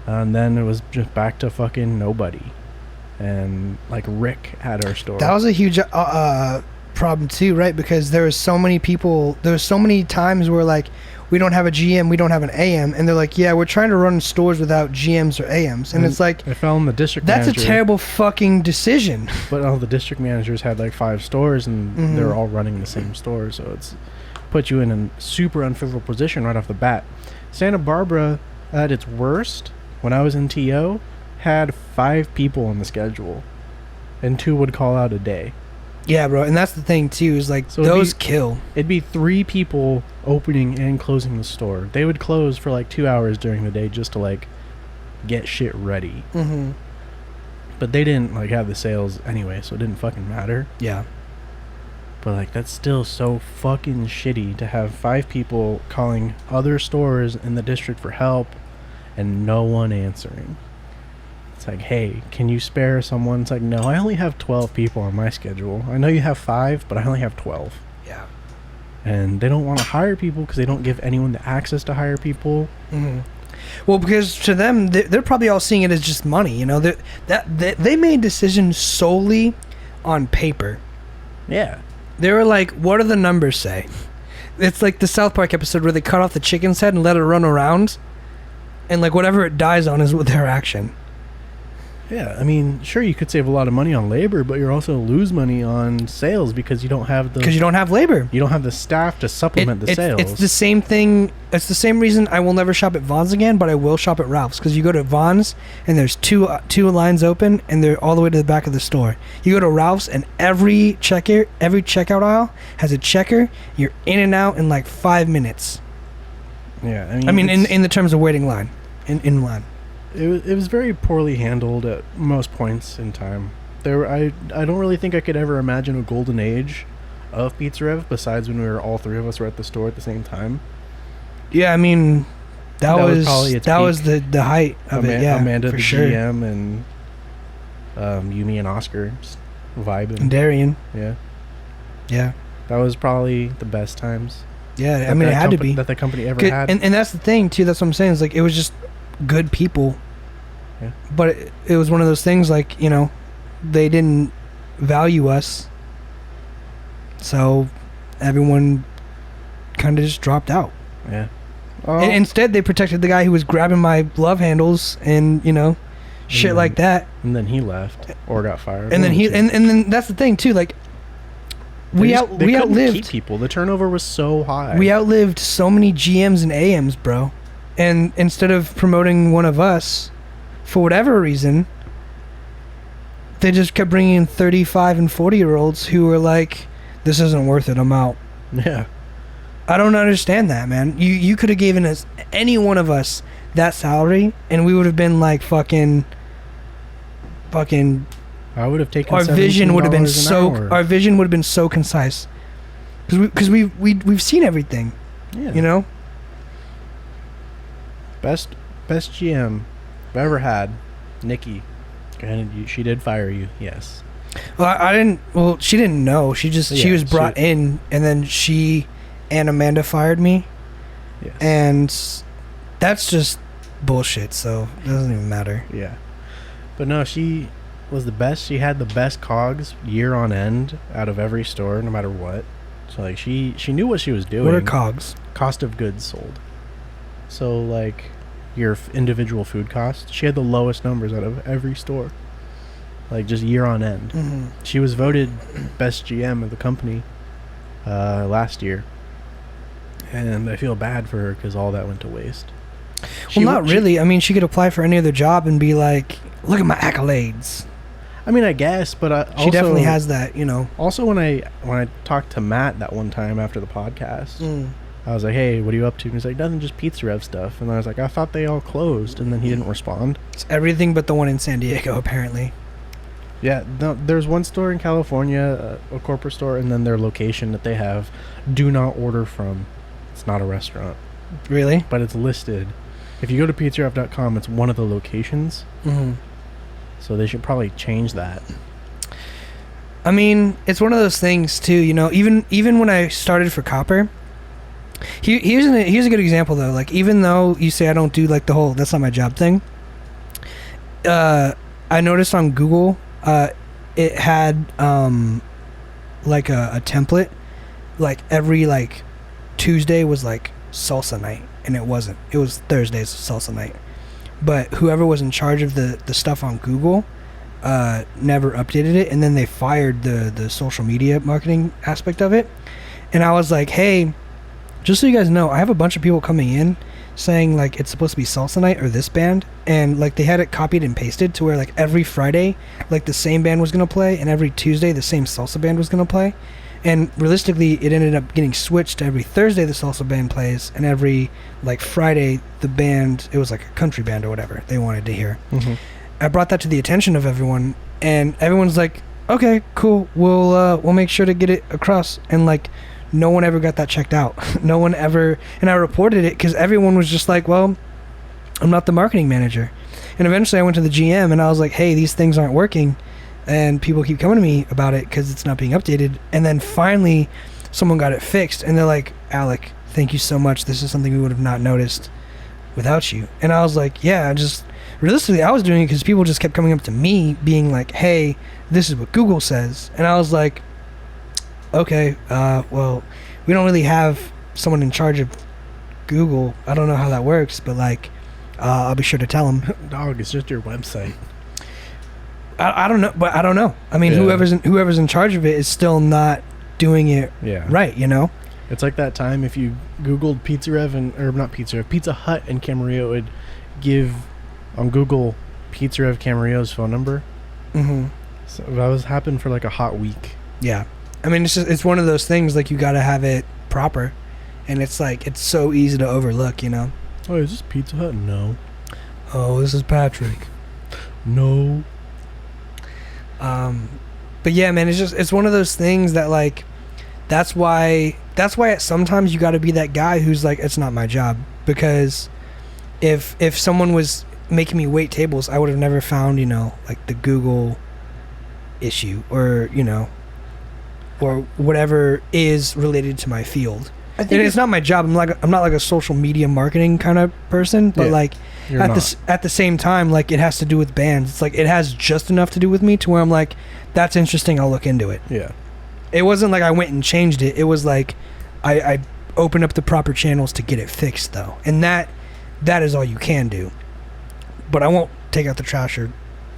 And then it was just back to fucking nobody. And like Rick had our store. That was a huge problem too, right? Because there was so many people, there was so many times where like, we don't have a GM, we don't have an AM, and they're like, yeah, we're trying to run stores without GMs or AMs. And it's like, I fell in the district that's manager. a terrible fucking decision. But all the district managers had like 5 stores, and they're all running the same store, so it's put you in a super unfavorable position right off the bat. Santa Barbara, at its worst, when I was in TO, had 5 people on the schedule, and 2 would call out a day. Yeah, bro, and that's the thing too, is like, so those kill. It'd be 3 people opening and closing the store. They would close for like 2 hours during the day just to like get shit ready. But they didn't like have the sales anyway, so it didn't fucking matter. Yeah. But like, that's still so fucking shitty to have 5 people calling other stores in the district for help and no one answering. It's like, hey, can you spare someone? It's like, no, I only have 12 people on my schedule. I know you have 5, but I only have 12. Yeah. And they don't want to hire people because they don't give anyone the access to hire people. Well, because to them, they're probably all seeing it as just money. You know, they made decisions solely on paper. Yeah. They were like, what do the numbers say? It's like the South Park episode where they cut off the chicken's head and let it run around. And like whatever it dies on is with their action. Yeah, I mean, sure, you could save a lot of money on labor, but you're also lose money on sales because you don't have labor. You don't have the staff to supplement the sales. It's the same thing. It's the same reason I will never shop at Vons again, but I will shop at Ralph's, because you go to Vons and there's two lines open and they're all the way to the back of the store. You go to Ralph's and every checkout aisle has a checker. You're in and out in like 5 minutes. Yeah, I mean in the terms of waiting line, in line. It was very poorly handled at most points in time. I don't really think I could ever imagine a golden age of Pizza Rev besides when all 3 of us were at the store at the same time. Yeah, I mean, that was the height of it. Yeah, Amanda, for the sure. GM, and Yumi and Oscar just vibing. And Darian. Yeah. Yeah. That was probably the best times. Yeah, I mean, it had to be that the company ever had. And that's the thing too. That's what I'm saying. Is like, it was just good people. Yeah. But it was one of those things, like, you know, they didn't value us, so everyone kind of just dropped out. Yeah. And instead, they protected the guy who was grabbing my glove handles and, you know, shit like that. And then he left or got fired. And then and then that's the thing too. Like, we outlived keep people. The turnover was so high. We outlived so many GMs and AMs, bro. And instead of promoting one of us, for whatever reason, they just kept bringing in 35 and 40-year-olds who were like, this isn't worth it, I'm out. Yeah. I don't understand that, man. You could have given us, any one of us, that salary, and we would have been like fucking I would have taken our vision would have been $17 an hour. our vision would have been so concise. because we've seen everything. Yeah. You know. Best GM I've ever had, Nikki. Granted, she did fire you. Yes. Well, I didn't. Well, she didn't know. She was brought in, and then she and Amanda fired me. Yes. And that's just bullshit. So it doesn't even matter. Yeah. But no, she was the best. She had the best cogs year on end out of every store, no matter what. So like she knew what she was doing. What are cogs? Cost of goods sold. So like your individual food costs, she had the lowest numbers out of every store. Like just year on end. Mm-hmm. She was voted best GM of the company last year. And I feel bad for her because all that went to waste. Well, not really. I mean, she could apply for any other job and be like, look at my accolades. I mean, I guess, but she definitely has that, you know. Also, when I talked to Matt that one time after the podcast, I was like, hey, what are you up to? And he's like, nothing, just Pizza Rev stuff. And I was like, I thought they all closed. And then he didn't respond. It's everything but the one in San Diego, apparently. Yeah, no, there's one store in California, a corporate store, and then their location that they have, do not order from. It's not a restaurant. Really? But it's listed. If you go to pizzarev.com, it's one of the locations. Mm-hmm. So they should probably change that. I mean, it's one of those things, too, you know, even when I started for Copper, here's a good example, though. Like, even though you say I don't do, like, the whole, that's not my job thing, I noticed on Google, it had, like, a template. Like, every, like, Tuesday was, like, salsa night. And it wasn't. It was Thursday's salsa night. But whoever was in charge of the stuff on Google never updated it. And then they fired the social media marketing aspect of it. And I was like, hey, just so you guys know, I have a bunch of people coming in saying, like, it's supposed to be salsa night or this band. And, like, they had it copied and pasted to where, like, every Friday, like, the same band was going to play. And every Tuesday, the same salsa band was going to play. And realistically, it ended up getting switched to every Thursday the salsa band plays, and every, like, Friday the band, it was like a country band or whatever they wanted to hear. Mm-hmm. I brought that to the attention of everyone, and everyone's like, okay, cool, we'll make sure to get it across. And, like, no one ever got that checked out. No one ever, and I reported it because everyone was just like, well, I'm not the marketing manager. And eventually I went to the GM and I was like, hey, these things aren't working. And people keep coming to me about it because it's not being updated. And then finally, someone got it fixed. And they're like, Alec, thank you so much. This is something we would have not noticed without you. And I was like, yeah, realistically, I was doing it because people just kept coming up to me being like, hey, this is what Google says. And I was like, okay, well, we don't really have someone in charge of Google. I don't know how that works, but, like, I'll be sure to tell them. Dog, it's just your website. I don't know, but I don't know. I mean, Yeah. whoever's in charge of it is still not doing it right, you know? It's like that time if you Googled Pizza Rev or not Pizza Rev, Pizza Hut and Camarillo, it would give on Google Pizza Rev Camarillo's phone number. Mm-hmm. So that was happened for like a hot week. Yeah. I mean, it's one of those things, like, you got to have it proper. And it's like, it's so easy to overlook, you know? Oh, is this Pizza Hut? No. Oh, this is Patrick. No. But yeah, man, it's one of those things that, like, that's why sometimes you got to be that guy who's like, it's not my job. Because if someone was making me wait tables, I would have never found, you know, like, the Google issue or, you know, or whatever is related to my field. I think it's not my job. I'm not like a social media marketing kind of person, but like at the same time, like, it has to do with bands. It's like it has just enough to do with me to where I'm like, that's interesting. I'll look into it. Yeah. It wasn't like I went and changed it. It was like I opened up the proper channels to get it fixed, though, and that is all you can do. But I won't take out the trash or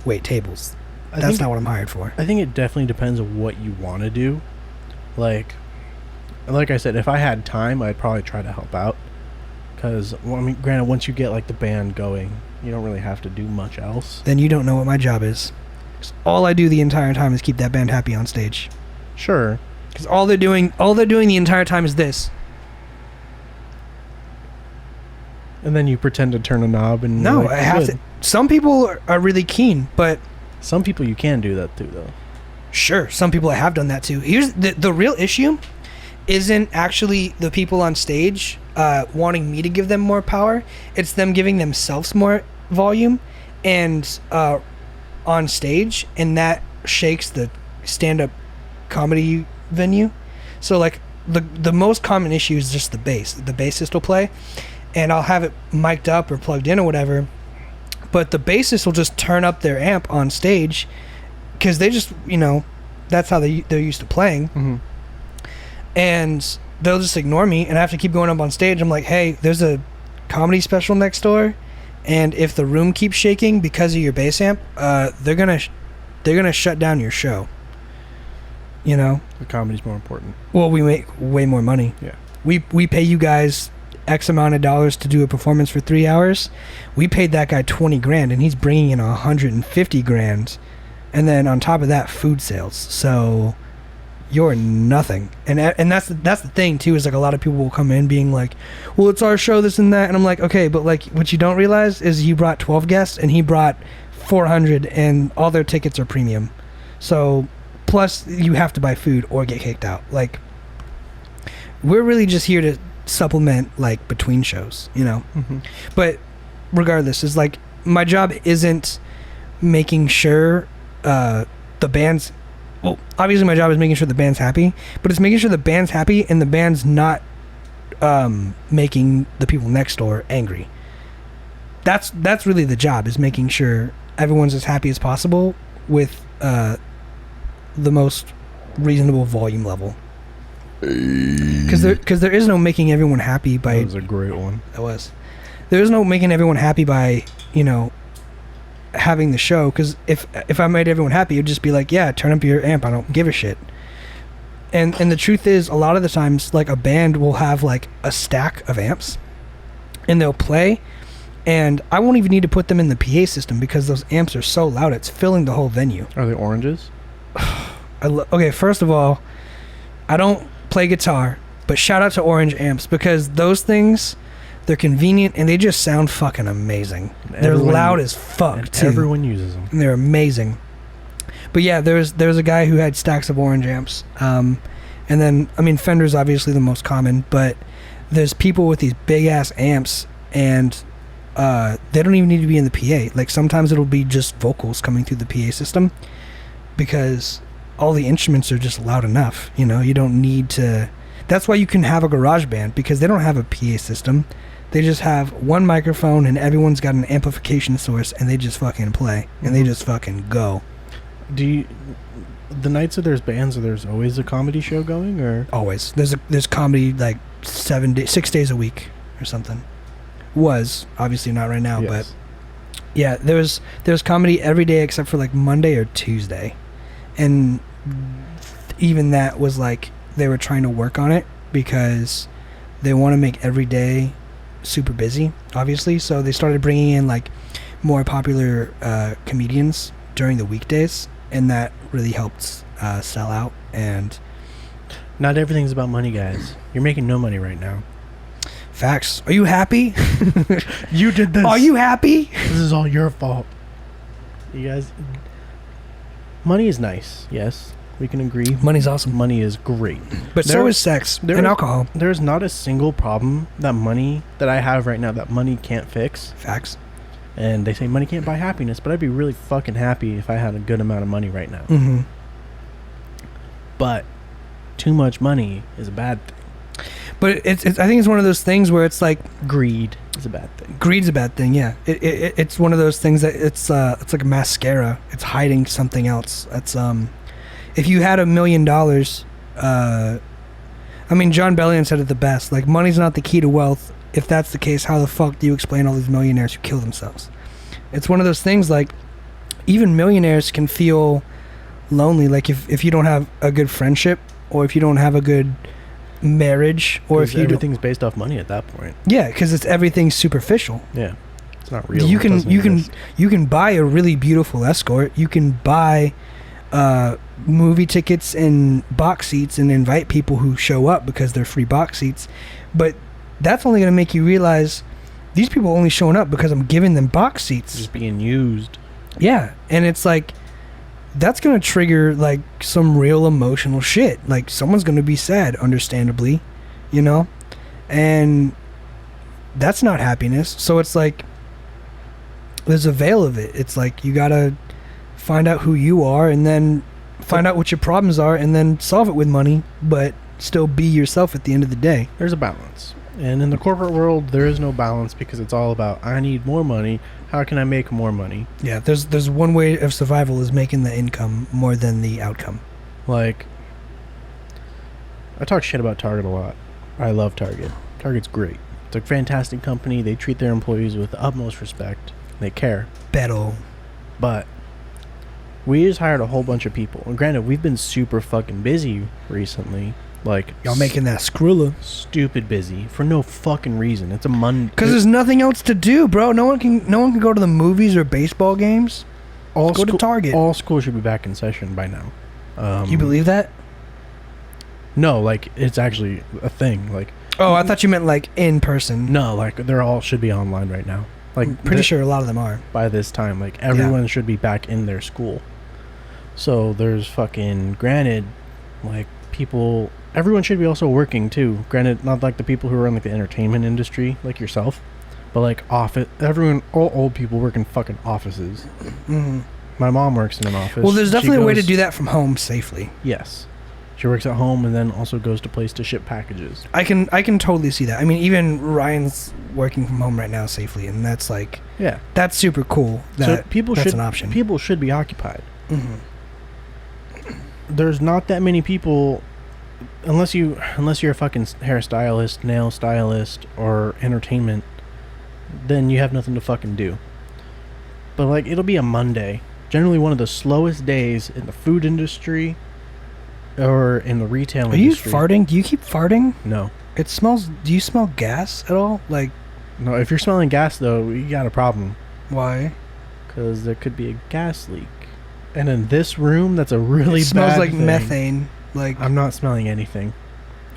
wait tables. That's not what I'm hired for. I think it definitely depends on what you want to do. Like I said, if I had time, I'd probably try to help out. Because, well, I mean, granted, once you get, like, the band going, you don't really have to do much else. Then you don't know what my job is. 'Cause all I do the entire time is keep that band happy on stage. Sure. Because all they're doing the entire time is this. And then you pretend to turn a knob and... No, like, I have to. Some people are really keen, but... Some people you can do that too, though. Sure, some people I have done that too. Here's the real issue isn't actually the people on stage wanting me to give them more power. It's them giving themselves more volume and on stage, and that shakes the stand-up comedy venue. So like the most common issue is just the bass. The bassist will play, and I'll have it mic'd up or plugged in or whatever, but the bassist will just turn up their amp on stage because they just, that's how they're used to playing. And they'll just ignore me, and I have to keep going up on stage. I'm like, hey, there's a comedy special next door, and if the room keeps shaking because of your bass amp, they're gonna shut down your show. The comedy's more important. Well, we make way more money. Yeah. We pay you guys X amount of dollars to do a performance for 3 hours. We paid that guy $20,000, and he's bringing in $150,000, and then on top of that, food sales. So you're nothing. And that's the thing too, is like a lot of people will come in being like, well, it's our show, this and that, and I'm like, okay, but like what you don't realize is you brought 12 guests and he brought 400, and all their tickets are premium. So plus you have to buy food or get kicked out. Like, we're really just here to supplement like between shows, But regardless, is like my job isn't making sure the band's, well, obviously my job is making sure the band's happy, but it's making sure the band's happy and the band's not making the people next door angry. That's really the job, is making sure everyone's as happy as possible with the most reasonable volume level. Because there is no making everyone happy by... That was a great one. That was. There is no making everyone happy by, having the show, because if I made everyone happy, it'd just be like, yeah, turn up your amp, I don't give a shit. And the truth is, a lot of the times, like, a band will have like a stack of amps and they'll play, and I won't even need to put them in the PA system because those amps are so loud, it's filling the whole venue. Are they oranges? Okay, first of all, I don't play guitar, but shout out to orange amps, because those things, they're convenient and they just sound fucking amazing. They're loud as fuck too. Everyone uses them. And they're amazing. But yeah, there's a guy who had stacks of orange amps. And then, I mean, Fender's obviously the most common, but there's people with these big ass amps, and they don't even need to be in the PA. Like, sometimes it'll be just vocals coming through the PA system, because all the instruments are just loud enough. You don't need to... That's why you can have a garage band, because they don't have a PA system. They just have one microphone and everyone's got an amplification source, and they just fucking play, and they just fucking go. The nights that there's bands, or there's always a comedy show going, or? Always. There's comedy like 6 days a week or something. Was obviously not right now, Yes. but yeah, there's comedy every day except for like Monday or Tuesday, and even that was like they were trying to work on it because they want to make every day super busy, obviously. So they started bringing in like more popular comedians during the weekdays, and that really helped sell out. And not everything's about money, guys. You're making no money right now. Facts. Are you happy? You did this. Are you happy? This is all your fault. You guys, money is nice. Yes, we can agree. Money's awesome. Money is great. But so is sex and alcohol. There's not a single problem that I have right now that money can't fix. Facts. And they say money can't buy happiness, but I'd be really fucking happy if I had a good amount of money right now. Mm-hmm. But too much money is a bad thing. But I think it's one of those things where it's like greed is a bad thing. Greed's a bad thing, yeah. It's one of those things that it's like a mascara. It's hiding something else. It's if you had $1 million, I mean, John Bellion said it the best. Like, money's not the key to wealth. If that's the case, how the fuck do you explain all these millionaires who kill themselves? It's one of those things, like, even millionaires can feel lonely. Like, if you don't have a good friendship, or if you don't have a good marriage, or if everything's based off money at that point. Yeah, because everything's superficial. Yeah, it's not real. You can buy a really beautiful escort. You can buy movie tickets and box seats and invite people who show up because they're free box seats, but that's only going to make you realize these people are only showing up because I'm giving them box seats. Just being used. Yeah, and it's like that's gonna trigger like some real emotional shit. Like someone's gonna be sad, understandably, you know, and that's not happiness. So it's like there's a veil of it. It's like you gotta find out who you are and then find out what your problems are and then solve it with money, but still be yourself at the end of the day. There's a balance. And in the corporate world, there is no balance because it's all about, I need more money. How can I make more money? Yeah, there's one way of survival is making the income more than the outcome. Like, I talk shit about Target a lot. I love Target. Target's great. It's a fantastic company. They treat their employees with the utmost respect. They care. Battle. But we just hired a whole bunch of people. And granted, we've been super fucking busy recently. Like, y'all making that Skrilla. Stupid busy for no fucking reason. It's a Monday. Because there's nothing else to do, bro. No one can go to the movies or baseball games. Go to Target. All school should be back in session by now. You believe that? No, like, it's actually a thing. Like, oh, I thought you meant like in person. No, like they're all should be online right now. Like, pretty sure a lot of them are. By this time, like, everyone should be back in their school. So there's fucking, granted, like, people, everyone should be also working too. Granted, not like the people who are in like the entertainment industry, like yourself, but like everyone, all old people work in fucking offices. Mm-hmm. My mom works in an office. Well, there's definitely a way to do that from home safely. Yes. She works at home and then also goes to place to ship packages. I can totally see that. I mean, even Ryan's working from home right now safely, and that's like, yeah, that's super cool. That's an option. People should be occupied. Mm-hmm. There's not that many people, unless you're a fucking hairstylist, nail stylist, or entertainment, then you have nothing to fucking do. But like, it'll be a Monday, generally one of the slowest days in the food industry or in the retail industry. Are you farting? Do you keep farting? No. It smells. Do you smell gas at all? Like, no. If you're smelling gas though, you got a problem. Why? Because there could be a gas leak. And in this room, that's a really bad smells like thing. methane. Like, I'm not smelling anything.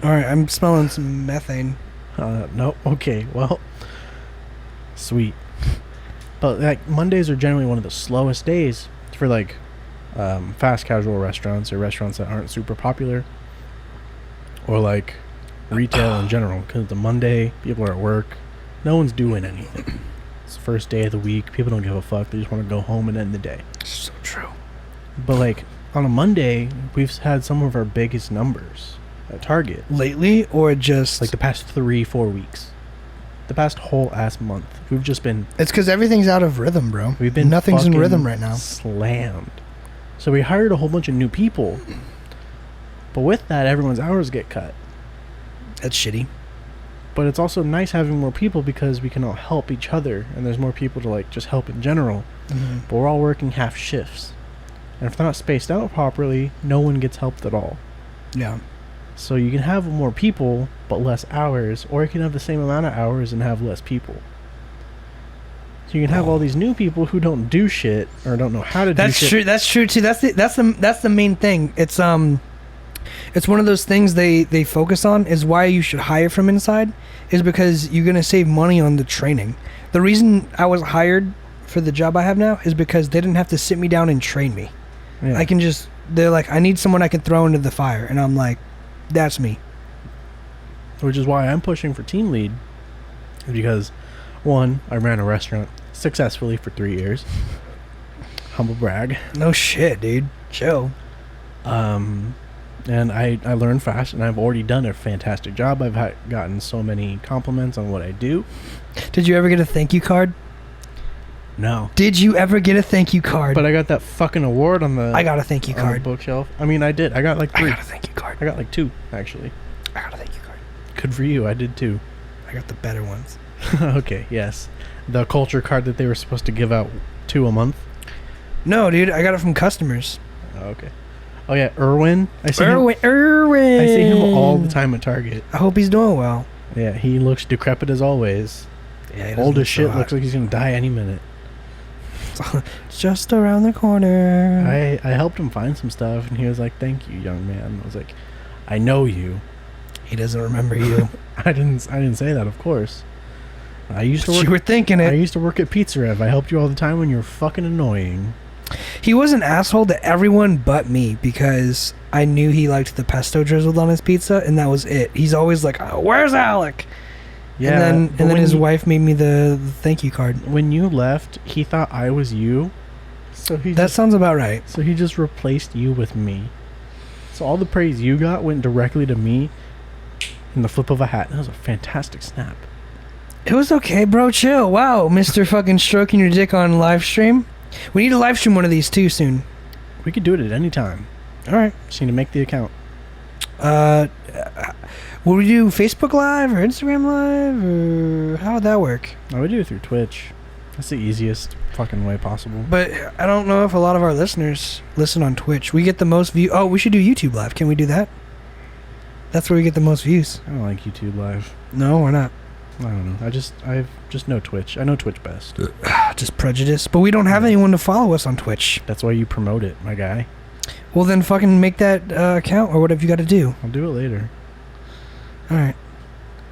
All right, I'm smelling some methane. No. Okay. Well, sweet. But like, Mondays are generally one of the slowest days for like fast casual restaurants or restaurants that aren't super popular, or like retail in general. Because the Monday, people are at work. No one's doing anything. It's the first day of the week. People don't give a fuck. They just want to go home and end the day. So true. But like, on a Monday, we've had some of our biggest numbers at Target. Lately, or just like the past 3-4 weeks. The past whole ass month. We've just been... It's because everything's out of rhythm, bro. We've been Nothing's in rhythm right now. Slammed. So we hired a whole bunch of new people. But with that, everyone's hours get cut. That's shitty. But it's also nice having more people because we can all help each other. And there's more people to like just help in general. Mm-hmm. But we're all working half shifts. And if they're not spaced out properly, no one gets helped at all. Yeah. So you can have more people, but less hours. Or you can have the same amount of hours and have less people. So you can have all these new people who don't do shit or don't know how to do shit. True. That's true too. That's the main thing. It's one of those things they focus on is why you should hire from inside is because you're gonna save money on the training. The reason I was hired for the job I have now is because they didn't have to sit me down and train me. Yeah. They're like, I need someone I can throw into the fire, and I'm like, that's me. Which is why I'm pushing for team lead, because one, I ran a restaurant successfully for 3 years. Humble brag. No shit, dude. Chill. And I learned fast, and I've already done a fantastic job. I've gotten so many compliments on what I do. Did you ever get a thank you card? No. Did you ever get a thank you card? But I got that fucking award on the... I got a thank you card. Bookshelf. I mean, I did. I got like 3. I got a thank you card. I got like 2, actually. I got a thank you card. Good for you. I did too. I got the better ones. Okay, yes. The culture card that they were supposed to give out 2 a month? No, dude. I got it from customers. Oh, okay. Oh, yeah. Irwin. Irwin. I see him all the time at Target. I hope he's doing well. Yeah, he looks decrepit as always. Yeah, old as shit. Looks like he's going to die any minute. It's just around the corner. I helped him find some stuff, and he was like, "Thank you, young man." I was like, "I know you." He doesn't remember you. I didn't say that, of course. I used to work. You were thinking it. I used to work at Pizza Rev. I helped you all the time when you were fucking annoying. He was an asshole to everyone but me because I knew he liked the pesto drizzled on his pizza, and that was it. He's always like, oh, "Where's Alec?" Yeah, and then his wife made me the thank you card. When you left, he thought I was you, so That sounds about right. So he just replaced you with me. So all the praise you got went directly to me in the flip of a hat. That was a fantastic snap. It was okay, bro. Chill. Wow, Mr. fucking stroking your dick on live stream. We need to live stream one of these too soon. We could do it at any time. All right. Just need to make the account. Will we do Facebook Live or Instagram Live, or how would that work? I would do it through Twitch. That's the easiest fucking way possible. But I don't know if a lot of our listeners listen on Twitch. We get the most view. Oh, we should do YouTube Live. Can we do that? That's where we get the most views. I don't like YouTube Live. No, we're not. I don't know. I just know Twitch. I know Twitch best. Just prejudice. But we don't have anyone to follow us on Twitch. That's why you promote it, my guy. Well, then fucking make that account or whatever you got to do. I'll do it later. All right.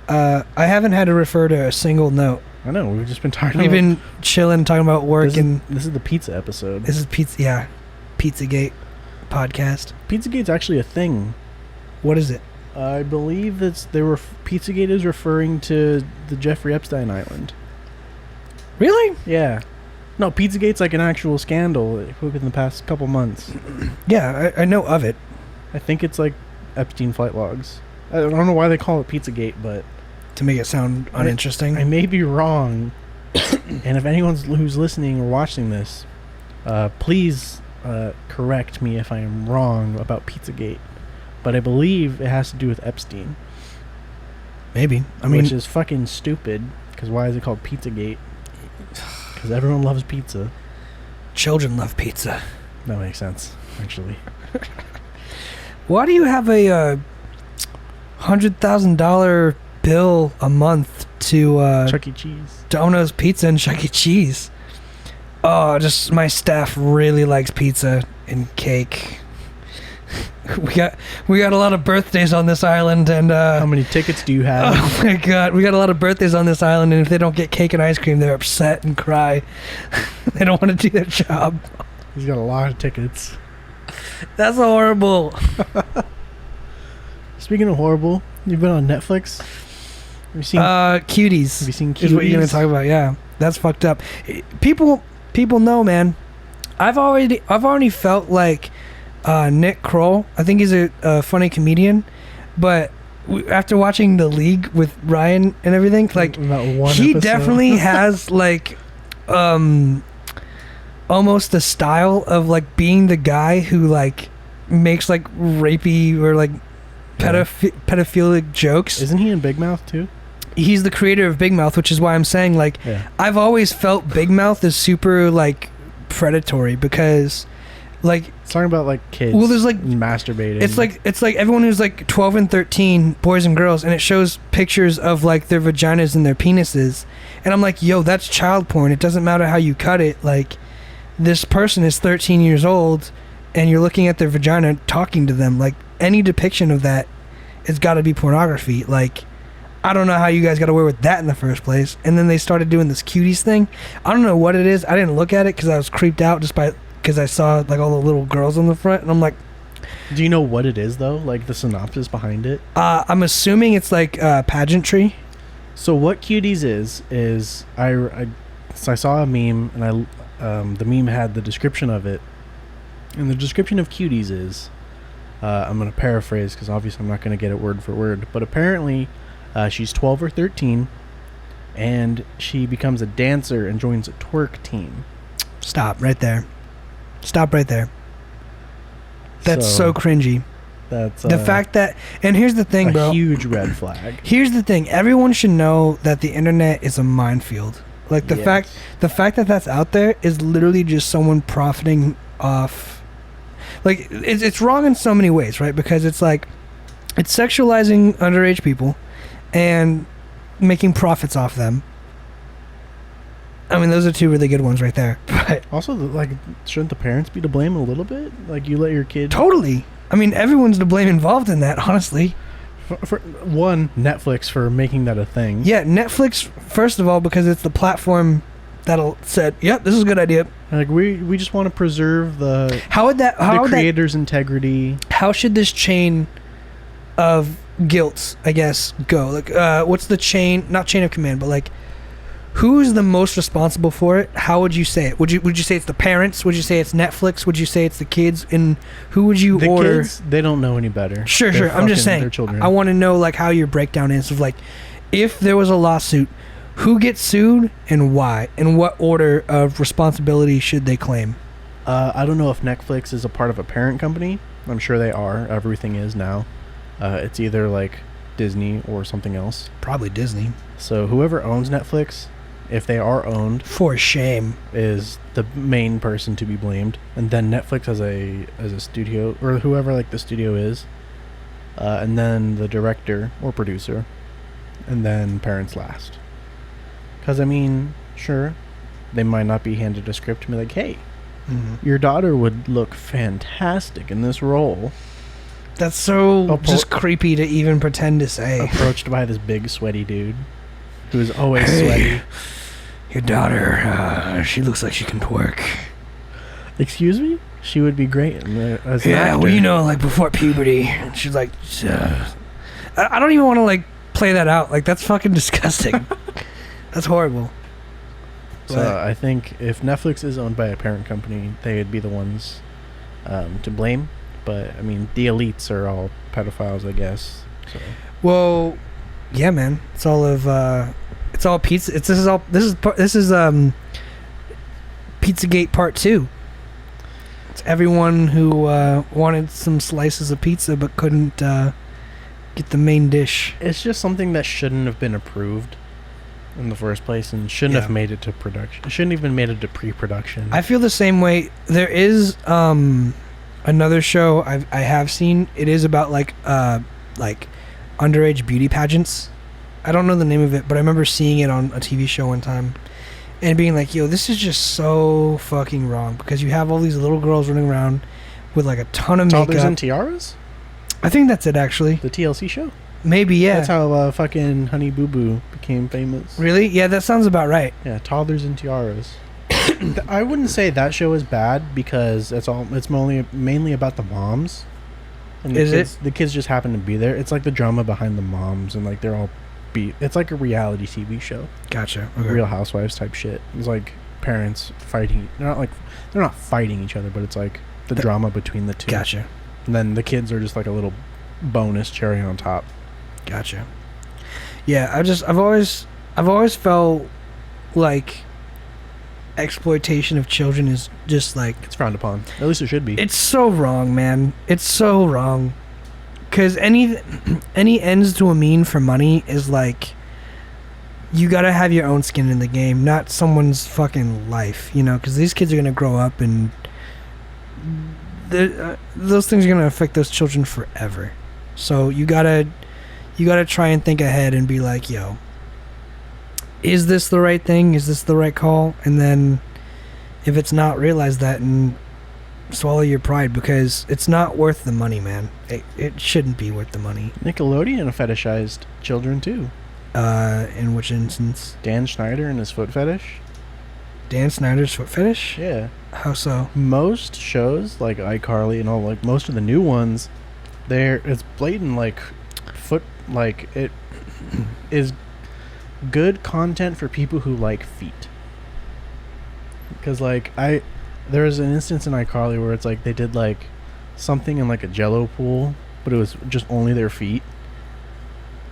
I haven't had to refer to a single note. I know. We've just been talking. We've been chilling, talking about work, and this is the pizza episode. This is pizza. Yeah, Pizzagate podcast. Pizzagate's actually a thing. What is it? I believe Pizzagate is referring to the Jeffrey Epstein Island. Really? Yeah. No, Pizzagate's like an actual scandal within the past couple months. Yeah, I know of it. I think it's like Epstein flight logs. I don't know why they call it Pizzagate, but to make it sound uninteresting. I may be wrong. And if anyone who's listening or watching this, please correct me if I am wrong about Pizzagate. But I believe it has to do with Epstein. Maybe. I mean, which is fucking stupid. Because why is it called Pizzagate? Because everyone loves pizza. Children love pizza. That makes sense, actually. Why do you have a $100,000 bill a month to Chuck E. Cheese, Domino's Pizza, and Chuck E. Cheese? Oh, just my staff really likes pizza and cake. We got a lot of birthdays on this island, and how many tickets do you have? Oh my god, we got a lot of birthdays on this island, and if they don't get cake and ice cream, they're upset and cry. They don't want to do their job. He's got a lot of tickets. That's horrible. Speaking of horrible, you've been on Netflix. Have you seen Cuties? Have you seen Cuties? Is what you're gonna talk about? Yeah, that's fucked up. People know, man. I've already felt like Nick Kroll. I think he's a funny comedian, but after watching The League with Ryan and everything, like he definitely has like almost the style of like being the guy who like makes like rapey or like pedophilic jokes. Isn't he in Big Mouth too? He's the creator of Big Mouth, which is why I'm saying like I've always felt Big Mouth is super like predatory because like it's talking about like kids. Well, there's like masturbating. It's like everyone who's like 12 and 13, boys and girls, and it shows pictures of like their vaginas and their penises, and I'm like, yo, that's child porn. It doesn't matter how you cut it. Like this person is 13 years old, and you're looking at their vagina, talking to them. Like any depiction of that, it's got to be pornography. Like I don't know how you guys got away with that in the first place. And then they started doing this cuties thing. I don't know what it is. I didn't look at it because I was creeped out because I saw like all the little girls on the front, and I'm like, do you know what it is though? Like the synopsis behind it? I'm assuming it's like pageantry. So what Cuties is I saw a meme, and the meme had the description of it, and the description of Cuties is I'm gonna paraphrase because obviously I'm not gonna get it word for word, but apparently she's 12 or 13, and she becomes a dancer and joins a twerk team. Stop right there. That's so cringy. That's the fact that, and here's the thing, bro. A huge red flag. Here's the thing. Everyone should know that the internet is a minefield. Like the fact that that's out there is literally just someone profiting off. Like it's wrong in so many ways, right? Because it's like it's sexualizing underage people and making profits off them. I mean, those are two really good ones right there. But also, like, shouldn't the parents be to blame a little bit? Like, you let your kid... Totally. I mean, everyone's to blame involved in that, honestly. For one, Netflix for making that a thing. Yeah, Netflix, first of all, because it's the platform that'll said, "Yep, this is a good idea." Like we just want to preserve the creator's integrity. How should this chain of guilt, I guess, go? Like, what's the chain? Not chain of command, but like, who's the most responsible for it? How would you say it? Would you say it's the parents? Would you say it's Netflix? Would you say it's the kids? And who would you order? The kids, they don't know any better. Sure. I'm just saying. Their children. I want to know like how your breakdown is of like, if there was a lawsuit, who gets sued and why, and what order of responsibility should they claim? I don't know if Netflix is a part of a parent company. I'm sure they are. Everything is now. It's either like Disney or something else. Probably Disney. So whoever owns Netflix, if they are owned, for shame, is the main person to be blamed. And then Netflix as a studio, or whoever like the studio is, and then the director or producer, and then parents last. Because, I mean, sure, they might not be handed a script and be like, hey, your daughter would look fantastic in this role. That's so just creepy to even pretend to say. Approached by this big sweaty dude who is always sweaty. Your daughter, she looks like she can twerk. Excuse me? She would be great as an actor. Well, you know, like before puberty, she's like, I don't even want to like play that out. Like, that's fucking disgusting. That's horrible. So I think if Netflix is owned by a parent company, they'd be the ones to blame. But I mean, the elites are all pedophiles, I guess. So. Well, yeah, man. It's all pizza. This is Pizzagate Part 2. It's everyone who wanted some slices of pizza but couldn't get the main dish. It's just something that shouldn't have been approved in the first place and shouldn't have made it to production. It shouldn't even made it to pre-production. I feel the same way. There is another show I have seen. It is about like underage beauty pageants. I don't know the name of it, but I remember seeing it on a TV show one time and being like, yo, this is just so fucking wrong, because you have all these little girls running around with like a ton of makeup. Toddlers and Tiaras? I think that's it, actually. The TLC show? Maybe, yeah. That's how fucking Honey Boo Boo became famous. Really? Yeah, that sounds about right. Yeah, Toddlers and Tiaras. I wouldn't say that show is bad, because it's mainly about the moms. And the kids just happen to be there. It's like the drama behind the moms, and like they're all it's like a reality TV show. Gotcha. Okay. Real Housewives type shit. It's like parents fighting. They're not fighting each other, but it's like the drama between the two. Gotcha. And then the kids are just like a little bonus cherry on top. Gotcha. Yeah, I've always felt like exploitation of children is just like, it's frowned upon. At least it should be. It's so wrong, man. It's so wrong. Because any ends to a mean for money is like, you gotta have your own skin in the game, not someone's fucking life, you know? Because these kids are gonna grow up and those things are gonna affect those children forever. So you gotta try and think ahead and be like, yo, is this the right thing? Is this the right call? And then if it's not, realize that and swallow your pride, because it's not worth the money, man. It shouldn't be worth the money. Nickelodeon fetishized children too. In which instance? Dan Schneider and his foot fetish. Dan Snyder's foot fetish? Yeah. How so? Most shows like iCarly and all, like most of the new ones, it's blatant like foot, like it is good content for people who like feet. Because like there was an instance in iCarly where it's like they did like something in like a jello pool, but it was just only their feet.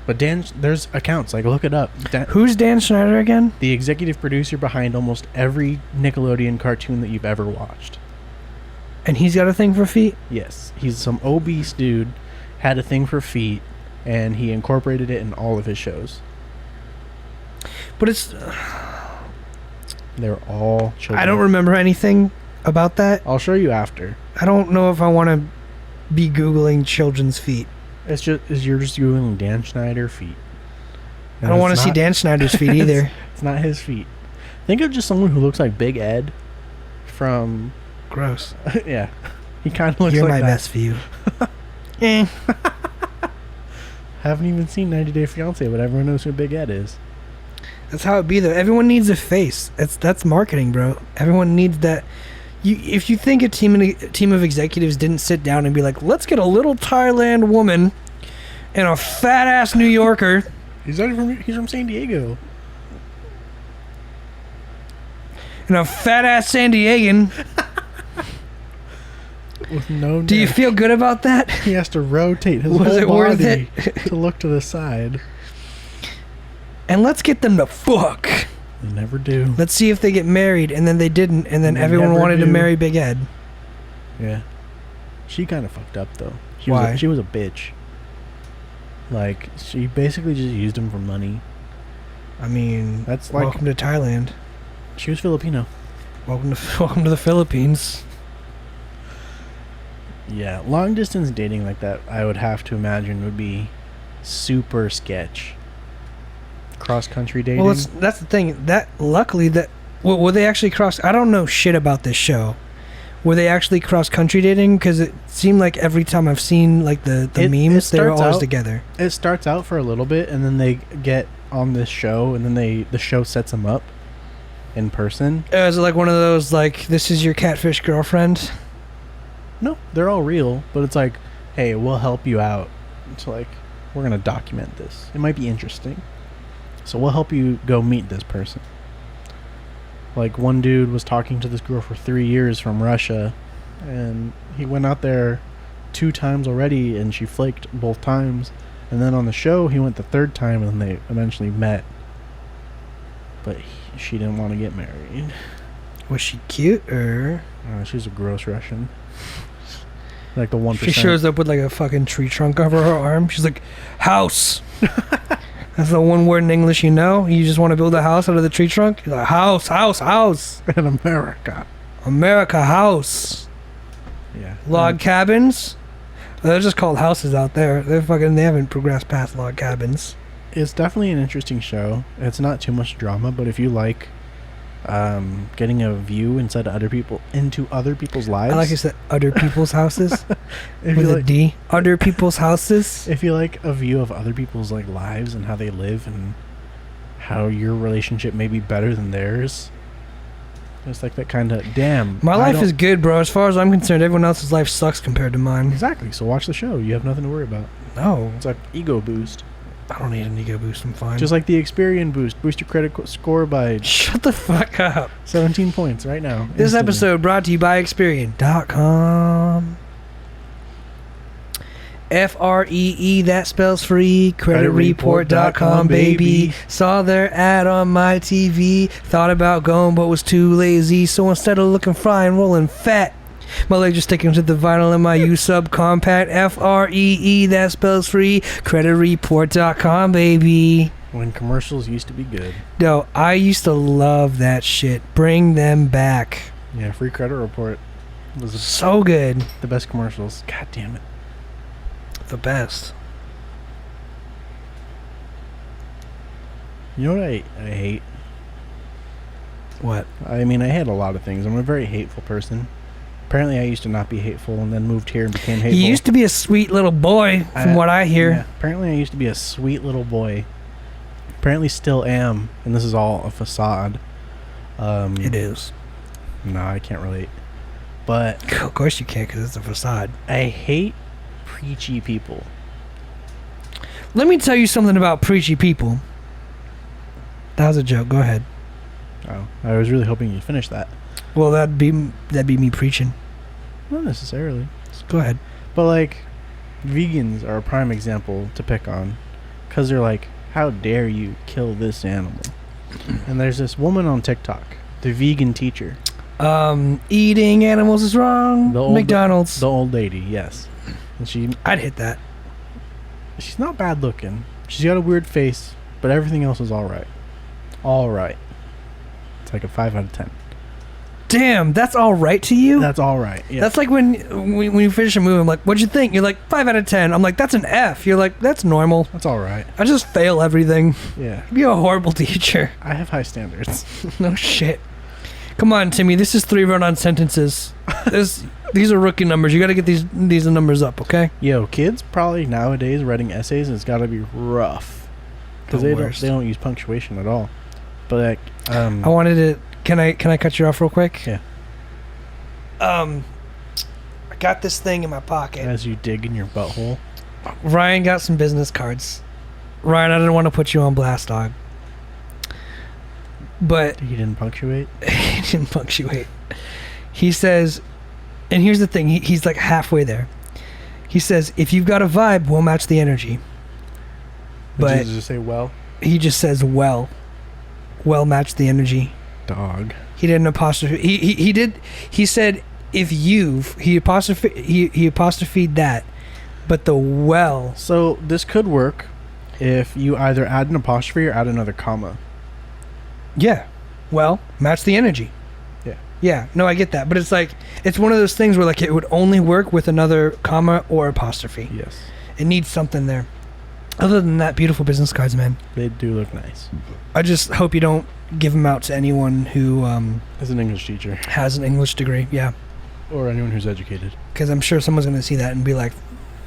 But there's accounts, like look it up. Who's Dan Schneider again? The executive producer behind almost every Nickelodeon cartoon that you've ever watched. And he's got a thing for feet? Yes. He's some obese dude, had a thing for feet, and he incorporated it in all of his shows. But it's... They're all children. I don't remember anything about that. I'll show you after. I don't know if I want to be Googling children's feet. You're just Googling Dan Schneider feet. And I don't want to see Dan Schneider's feet either. It's not his feet. Think of just someone who looks like Big Ed from... Gross. Yeah. He kind of looks You're like that. my best view. Eh. Haven't even seen 90 Day Fiancé, but everyone knows who Big Ed is. That's how it be though. Everyone needs a face. That's marketing, bro. Everyone needs that. If you think a team of executives didn't sit down and be like, let's get a little Thailand woman and a fat ass New Yorker. He's from San Diego. And a fat ass San Diegan. With no neck. Do you feel good about that? He has to rotate his Was whole it worth body it? to look to the side. And let's get them to fuck. They never do. Let's see if they get married, and then they didn't, and then They everyone never wanted to do. marry Big Ed. Yeah. She kind of fucked up though. Why? She was a bitch. Like, she basically just used him for money. I mean, That's like, welcome to Thailand. she was Filipino. Welcome to the Philippines. Yeah, long distance dating like that, I would have to imagine would be super sketch. Cross country dating. Well, that's the thing. That luckily that were they actually cross? I don't know shit about this show. Were they actually cross country dating? Because it seemed like every time I've seen like the memes, they were always together. It starts out for a little bit, and then they get on this show, and then the show sets them up in person. Is it like one of those like this is your catfish girlfriend? No, they're all real, but it's like, hey, we'll help you out. It's like, we're gonna document this. It might be interesting, so we'll help you go meet this person. Like, one dude was talking to this girl for 3 years from Russia, and he went out there 2 times already, and she flaked both times. And then on the show, he went the 3rd time, and they eventually met. But she didn't want to get married. Was she cute or? She's a gross Russian. Like the 1%. She shows up with like a fucking tree trunk over her arm. She's like, house. That's the one word in English you know. You just want to build a house out of the tree trunk. You're like, house, house, house. In America. America, house. Yeah. Log cabins. They're just called houses out there. They haven't progressed past log cabins. It's definitely an interesting show. It's not too much drama, but if you like getting a view into other people's lives. I like you said, other people's houses. If With you a like, D. Other people's houses. if you like a view of other people's like lives and how they live and how your relationship may be better than theirs. It's like that kind of damn. My life is good, bro. As far as I'm concerned, everyone else's life sucks compared to mine. Exactly. So watch the show. You have nothing to worry about. No, It's like ego boost. I don't need an ego boost. I'm fine. Just like the Experian boost. Boost your credit score by Shut the fuck up. 17 points right now. This instantly. episode brought to you by Experian.com. FREE, that spells free. Creditreport.com, baby. Saw their ad on my TV. Thought about going, but was too lazy. So instead of looking fry and rolling fat, my legs are sticking to the vinyl in my U sub compact. FREE, that spells free. Creditreport.com, baby. When commercials used to be good. Yo, I used to love that shit. Bring them back. Yeah, free credit report was So good. the best commercials. God damn it. The best. You know what I hate? What? I mean, I hate a lot of things. I'm a very hateful person. Apparently, I used to not be hateful and then moved here and became hateful. You used to be a sweet little boy, from what I hear. Yeah, apparently, I used to be a sweet little boy. Apparently, still am. And this is all a facade. It is. No, I can't relate. But Of course you can't, because it's a facade. I hate preachy people. Let me tell you something about preachy people. That was a joke. Go ahead. Oh, I was really hoping you'd finish that. Well, that'd be me preaching. Not necessarily. So go ahead. But, like, vegans are a prime example to pick on. Because they're like, how dare you kill this animal? And there's this woman on TikTok, the vegan teacher. Eating animals is wrong. The old- McDonald's. The old lady, yes. And I'd hit that. she's not bad looking. She's got a weird face, but everything else is alright. Alright. It's like a 5 out of 10. Damn, that's all right to you? That's alright. Yeah. That's like when you finish a movie, I'm like, what'd you think? You're like, 5 out of 10. I'm like, that's an F. You're like, that's normal. That's alright. I just fail everything. Yeah. Be a horrible teacher. I have high standards. No shit. Come on, Timmy. This is 3 run-on sentences. These are rookie numbers. You got to get these numbers up, okay? Yo, kids probably nowadays writing essays, it's got to be rough. Because The they worst. don't use punctuation at all. But like, I wanted to. Can I cut you off real quick? Yeah. I got this thing in my pocket. As you dig in your butthole. Ryan got some business cards. Ryan, I didn't want to put you on blast, dog. But He didn't punctuate. he didn't punctuate. He says, and here's the thing. He's like halfway there. He says, if you've got a vibe, we'll match the energy. But Did you just say well? he just says, well match the energy. Dog. He didn't apostrophe. He did. He said, if you've. He apostrophed that. But the well. So this could work if you either add an apostrophe or add another comma. Yeah. Well, match the energy. Yeah. Yeah. No, I get that. But it's like, it's one of those things where like it would only work with another comma or apostrophe. Yes. It needs something there. Other than that, beautiful business cards, man. They do look nice. I just hope you don't give them out to anyone who As an English teacher. has an English degree. Yeah. Or anyone who's educated. Because I'm sure someone's going to see that and be like,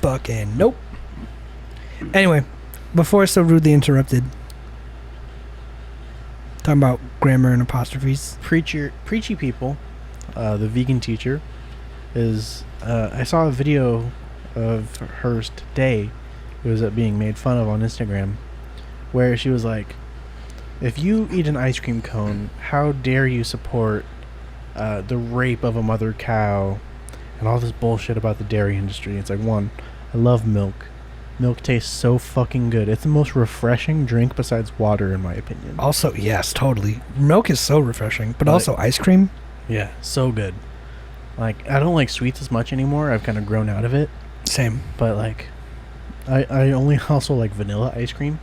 fucking nope. Anyway, before I so rudely interrupted, talking about grammar and apostrophes. Preachy people, the vegan teacher, is... I saw a video of hers today. It was being made fun of on Instagram, where she was like, if you eat an ice cream cone, how dare you support the rape of a mother cow and all this bullshit about the dairy industry. It's like, one, I love milk. Milk tastes so fucking good. It's the most refreshing drink besides water, in my opinion. Also, yes, totally. Milk is so refreshing, but Like- also ice cream. Yeah, so good. Like, I don't like sweets as much anymore. I've kind of grown out of it. Same. But, like, I only also like vanilla ice cream.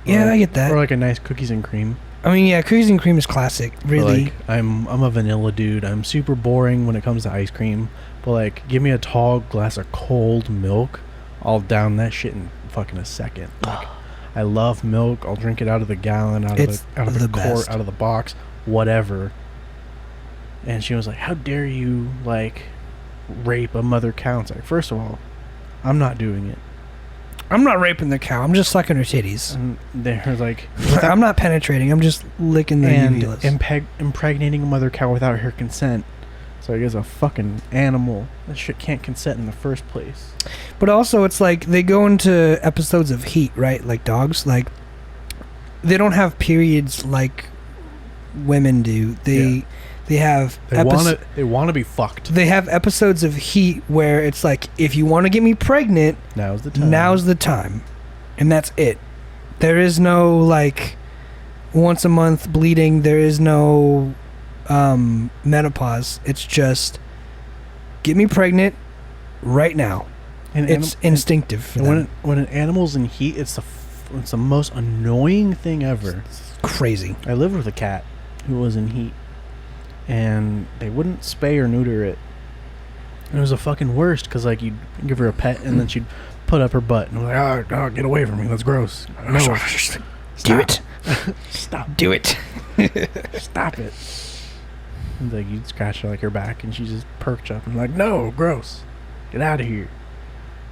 Yeah, Or- I get that. Or like a nice cookies and cream. I mean, yeah, cookies and cream is classic. But, Really. like, I'm a vanilla dude. I'm super boring when it comes to ice cream. But like, give me a tall glass of cold milk, I'll down that shit in fucking a second. Like, I love milk. I'll drink it out of the gallon, out It's of the the quart, best. out of the box, whatever. And she was like, "How dare you like rape a mother cow?" It's like, first of all, I'm not doing it. I'm not raping the cow. I'm just sucking her titties. And they're like, I'm not penetrating. I'm just licking the and uvulus. impregnating a mother cow without her consent. So I guess a fucking animal. That shit can't consent in the first place. But also, it's like they go into episodes of heat, right? Like dogs. Like, they don't have periods like women do. They have They want to be fucked. They have episodes of heat where it's like, if you want to get me pregnant, Now's the time. now's the time. And that's it. There is no, like, once a month bleeding. There is no menopause. It's just, get me pregnant right now. And It's instinctive for them. when an animal's in heat, it's the most annoying thing ever. Crazy. I lived with a cat who was in heat, and they wouldn't spay or neuter it. And it was the fucking worst, because like you'd give her a pet, and then she'd put up her butt, and I'm like, oh, get away from me, that's gross. No, Do it. Stop. Do it. Stop it. And like you'd scratch her like her back, and she just perked up and like, no, gross, get out of here.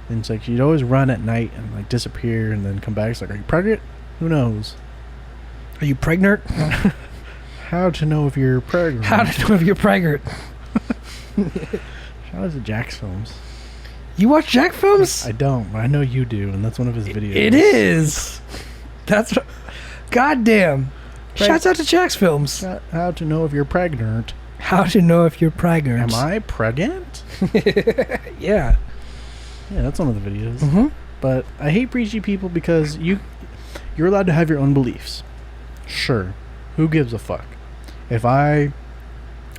And it's like she'd always run at night and like disappear and then come back. It's like, are you pregnant? Who knows? Are you pregnant? How to know if you're pregnant? How to know if you're pregnant? Shout out to Jack's Films. You watch Jack films? I don't, but I know you do, and that's one of his videos. It is. That's what. Goddamn. Shouts out to Jack's films. How to know if you're pregnant? How to know if you're pregnant? Am I pregnant? Yeah. Yeah, that's one of the videos. Mm-hmm. But I hate preachy people because you're allowed to have your own beliefs. Sure. Who gives a fuck? If I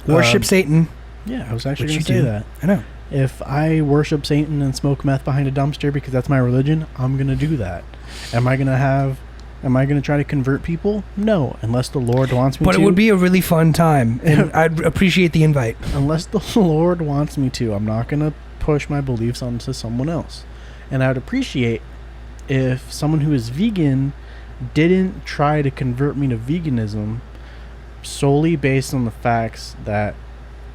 Worship Satan. Yeah, I was actually Which going to you say do. that. I know. If I worship Satan and smoke meth behind a dumpster because that's my religion, I'm going to do that. Am I going to try to convert people? No, unless the Lord wants me to. But it would be a really fun time, and I'd appreciate the invite. Unless the Lord wants me to, I'm not going to push my beliefs onto someone else. And I would appreciate if someone who is vegan didn't try to convert me to veganism solely based on the facts that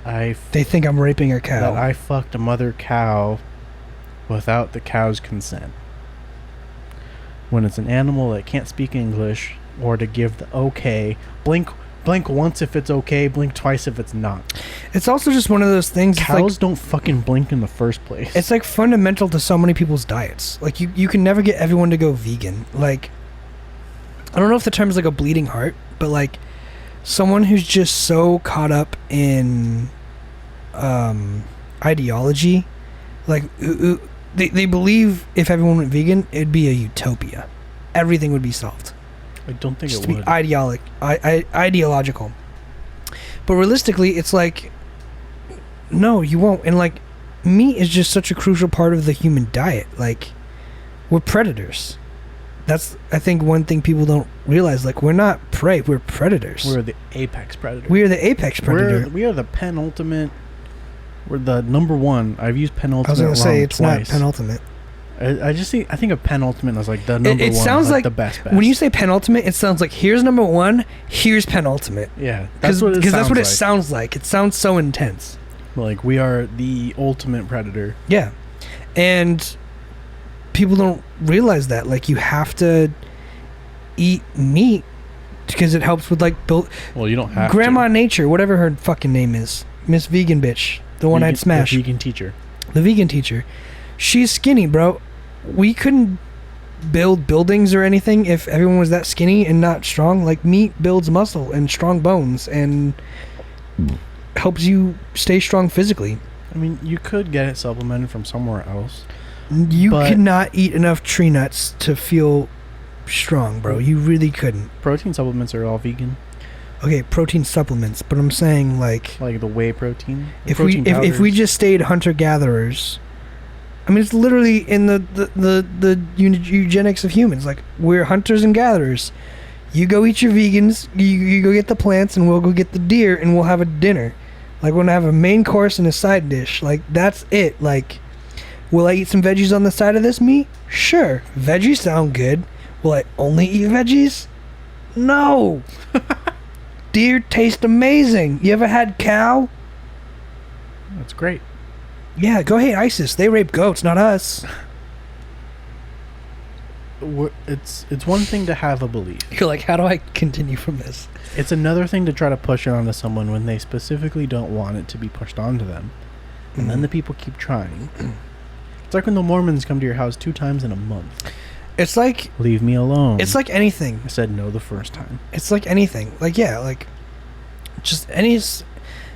They think I'm raping a cow. that I fucked a mother cow without the cow's consent. When it's an animal that can't speak English or to give the okay. Blink once if it's okay, blink twice if it's not. It's also just one of those things. Cows don't fucking blink in the first place. It's like fundamental to so many people's diets. Like you can never get everyone to go vegan. Like, I don't know if the term is like a bleeding heart, but like someone who's just so caught up in ideology, like they believe if everyone went vegan, it'd be a utopia. Everything would be solved. I don't think Just it to would. be ideological. But realistically, it's like, no, you won't. And like, meat is just such a crucial part of the human diet. Like, we're predators. That's, I think, one thing people don't realize. Like, we're not prey, we're predators. We're the apex predator. We are the apex predator. We are the penultimate. We're the number one. I've used penultimate. I was going to say, it's twice. not penultimate. I think of penultimate as like the number It one. sounds like the best. When you say penultimate, it sounds like here's number one, here's penultimate. Yeah, that's what it sounds like. It sounds so intense. Like we are the ultimate predator. Yeah, and people don't realize that. Like you have to eat meat because it helps with like build. Well, you don't have Grandma to. Nature, whatever her fucking name is, Miss Vegan bitch, the one I'd smash. The vegan teacher. The vegan teacher. She's skinny, bro. We couldn't build buildings or anything if everyone was that skinny and not strong. Like meat builds muscle and strong bones and helps you stay strong physically. I mean, you could get it supplemented from somewhere else. You could not eat enough tree nuts to feel strong, bro. You really couldn't. Protein supplements are all vegan. Okay, protein supplements, but I'm saying like the whey protein. If we just stayed hunter gatherers, I mean it's literally in the eugenics of humans. Like we're hunters and gatherers. You go eat your vegans. You go get the plants, and we'll go get the deer, and we'll have a dinner. Like we're gonna have a main course and a side dish. Like that's it. Like, will I eat some veggies on the side of this meat? Sure, veggies sound good. Will I only eat veggies? No. Deer taste amazing. You ever had cow? That's great. Yeah, go hate ISIS. They rape goats, not us. It's one thing to have a belief. You're like, how do I continue from this? It's another thing to try to push it onto someone when they specifically don't want it to be pushed onto them. And then the people keep trying. It's like when the Mormons come to your house 2 times in a month. It's like... Leave me alone. It's like anything. I said no the first time. It's like anything. Like, yeah, like... Just any...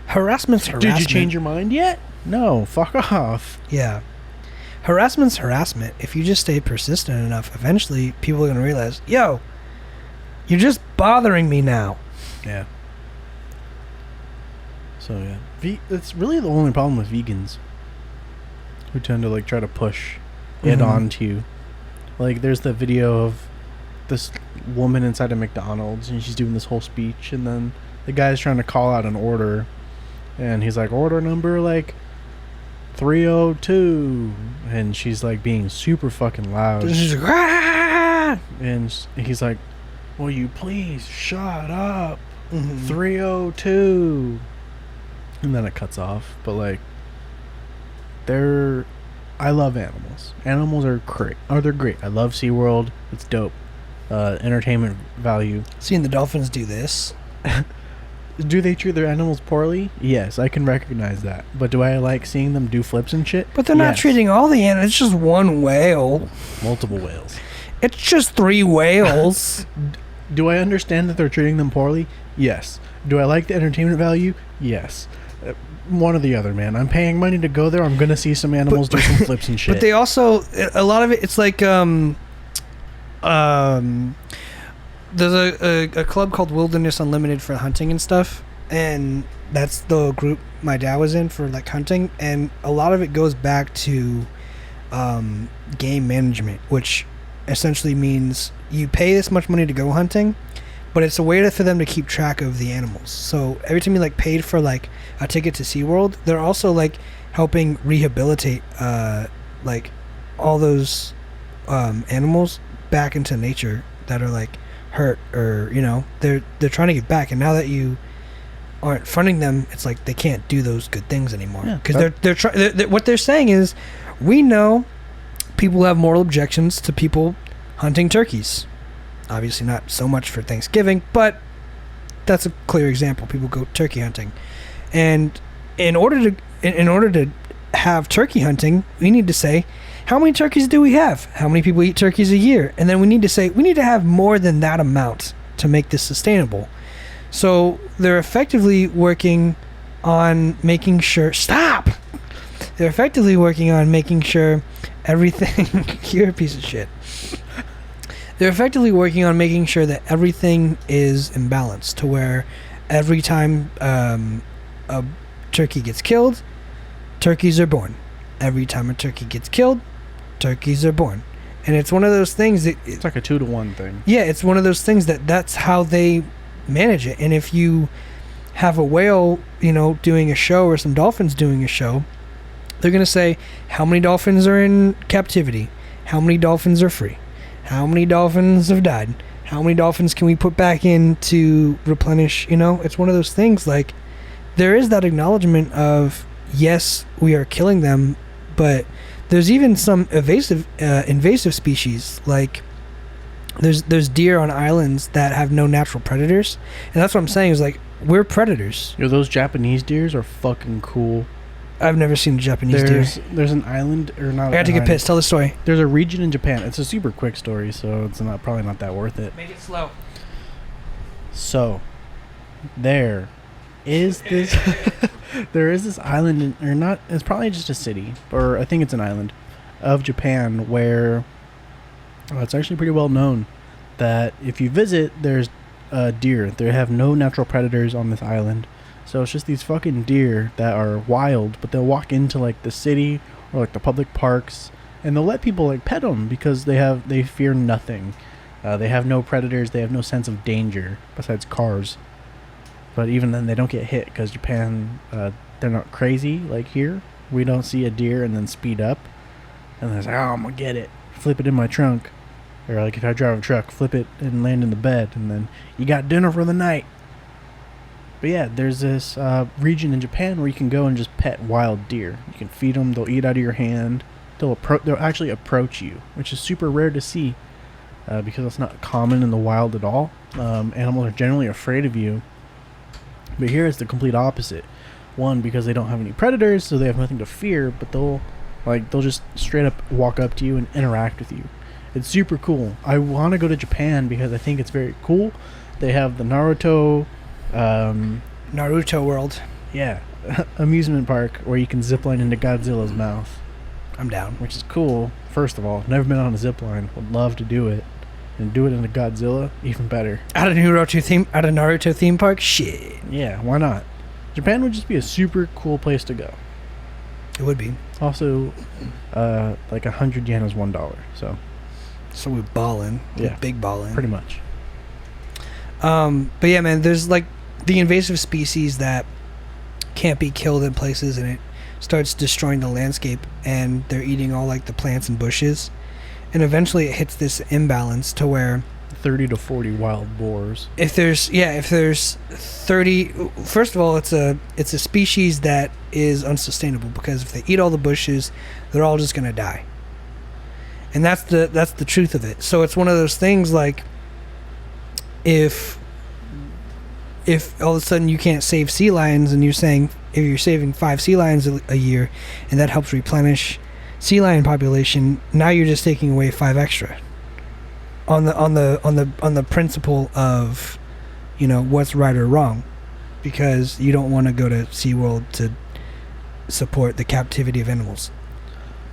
Harassment's harassment. Did you change your mind yet? No, fuck off. Yeah. Harassment's harassment. If you just stay persistent enough, eventually people are going to realize, yo, you're just bothering me now. Yeah. So, yeah. It's really the only problem with vegans. Who tend to, like, try to push it onto you. Like, there's the video of this woman inside a McDonald's, and she's doing this whole speech, and then the guy's trying to call out an order, and he's like, order number, like, 302, and she's, like, being super fucking loud. And she's like, ah! And he's like, will you please shut up? 302. And then it cuts off, but, like, I love animals. Animals are great. They're great. I love SeaWorld. It's dope. Entertainment value. Seeing the dolphins do this. Do they treat their animals poorly? Yes, I can recognize that. But do I like seeing them do flips and shit? But they're not treating all the animals. It's just one whale. Multiple whales. It's just 3 whales. Do I understand that they're treating them poorly? Yes. Do I like the entertainment value? Yes. One or the other, man. I'm paying money to go there. I'm going to see some animals do some flips and shit. But they also... A lot of it, it's like... There's a club called Wilderness Unlimited for hunting and stuff, and that's the group my dad was in for like hunting, and a lot of it goes back to game management, which essentially means you pay this much money to go hunting, but it's a way for them to keep track of the animals. So every time you like paid for like a ticket to SeaWorld, they're also like helping rehabilitate like all those animals back into nature that are like hurt, or you know, they're trying to get back. And now that you aren't funding them, it's like they can't do those good things anymore, because they're what they're saying is, we know people have moral objections to people hunting turkeys. Obviously not so much for Thanksgiving, but that's a clear example. People go turkey hunting. And in order to have turkey hunting, we need to say, how many turkeys do we have? How many people eat turkeys a year? And then we need to say, we need to have more than that amount to make this sustainable. So they're effectively working on making sure... Stop! They're effectively working on making sure everything... You're a piece of shit. They're effectively working on making sure that everything is in balance, to where every time a turkey gets killed, turkeys are born. Every time a turkey gets killed, turkeys are born. And it's one of those things that... It's like a 2-to-1 thing. Yeah, it's one of those things that's how they manage it. And if you have a whale, doing a show, or some dolphins doing a show, they're going to say, how many dolphins are in captivity? How many dolphins are free? How many dolphins have died? How many dolphins can we put back in to replenish? It's one of those things, like, there is that acknowledgement of, yes, we are killing them, but there's even some invasive species, like there's deer on islands that have no natural predators, and that's what I'm saying is, like, we're predators. Those Japanese deers are fucking cool. I've never seen a Japanese deer. There's an island, or not. I gotta take a piss. Tell the story. There's a region in Japan. It's a super quick story, so it's probably not that worth it. Make it slow. So, there is this island, or not, it's probably just a city, or I think it's an island of Japan, where it's actually pretty well known that if you visit, there's deer. They have no natural predators on this island. So it's just these fucking deer that are wild, but they'll walk into, like, the city or, like, the public parks, and they'll let people, like, pet them because they fear nothing. They have no predators. They have no sense of danger besides cars. But even then, they don't get hit because Japan, they're not crazy like here. We don't see a deer and then speed up, and then it's like, oh, I'm gonna get it, flip it in my trunk, or, like, if I drive a truck, flip it and land in the bed, and then you got dinner for the night. But yeah, there's this region in Japan where you can go and just pet wild deer. You can feed them. They'll eat out of your hand. They'll actually approach you, which is super rare to see because it's not common in the wild at all. Animals are generally afraid of you. But here it's the complete opposite. One, because they don't have any predators, so they have nothing to fear. But they'll just straight up walk up to you and interact with you. It's super cool. I want to go to Japan because I think it's very cool. They have the Naruto world. Yeah. Amusement park where you can zipline into Godzilla's mouth. I'm down. Which is cool. First of all, never been on a zipline. Would love to do it. And do it into Godzilla, even better. At a Naruto theme park? Shit. Yeah, why not? Japan would just be a super cool place to go. It would be. Also, like 100 yen is $1. So we're balling. Yeah. We're big balling. Pretty much. But yeah, man, there's, like, the invasive species that can't be killed in places, and it starts destroying the landscape, and they're eating all, like, the plants and bushes, and eventually it hits this imbalance to where 30 to 40 wild boars. If there's 30, first of all, it's a species that is unsustainable, because if they eat all the bushes, they're all just gonna die, and that's the truth of it. So it's one of those things, like, if all of a sudden you can't save sea lions, and you're saying if you're saving 5 sea lions a year, and that helps replenish sea lion population, now you're just taking away 5 extra on the principle of, what's right or wrong, because you don't want to go to SeaWorld to support the captivity of animals.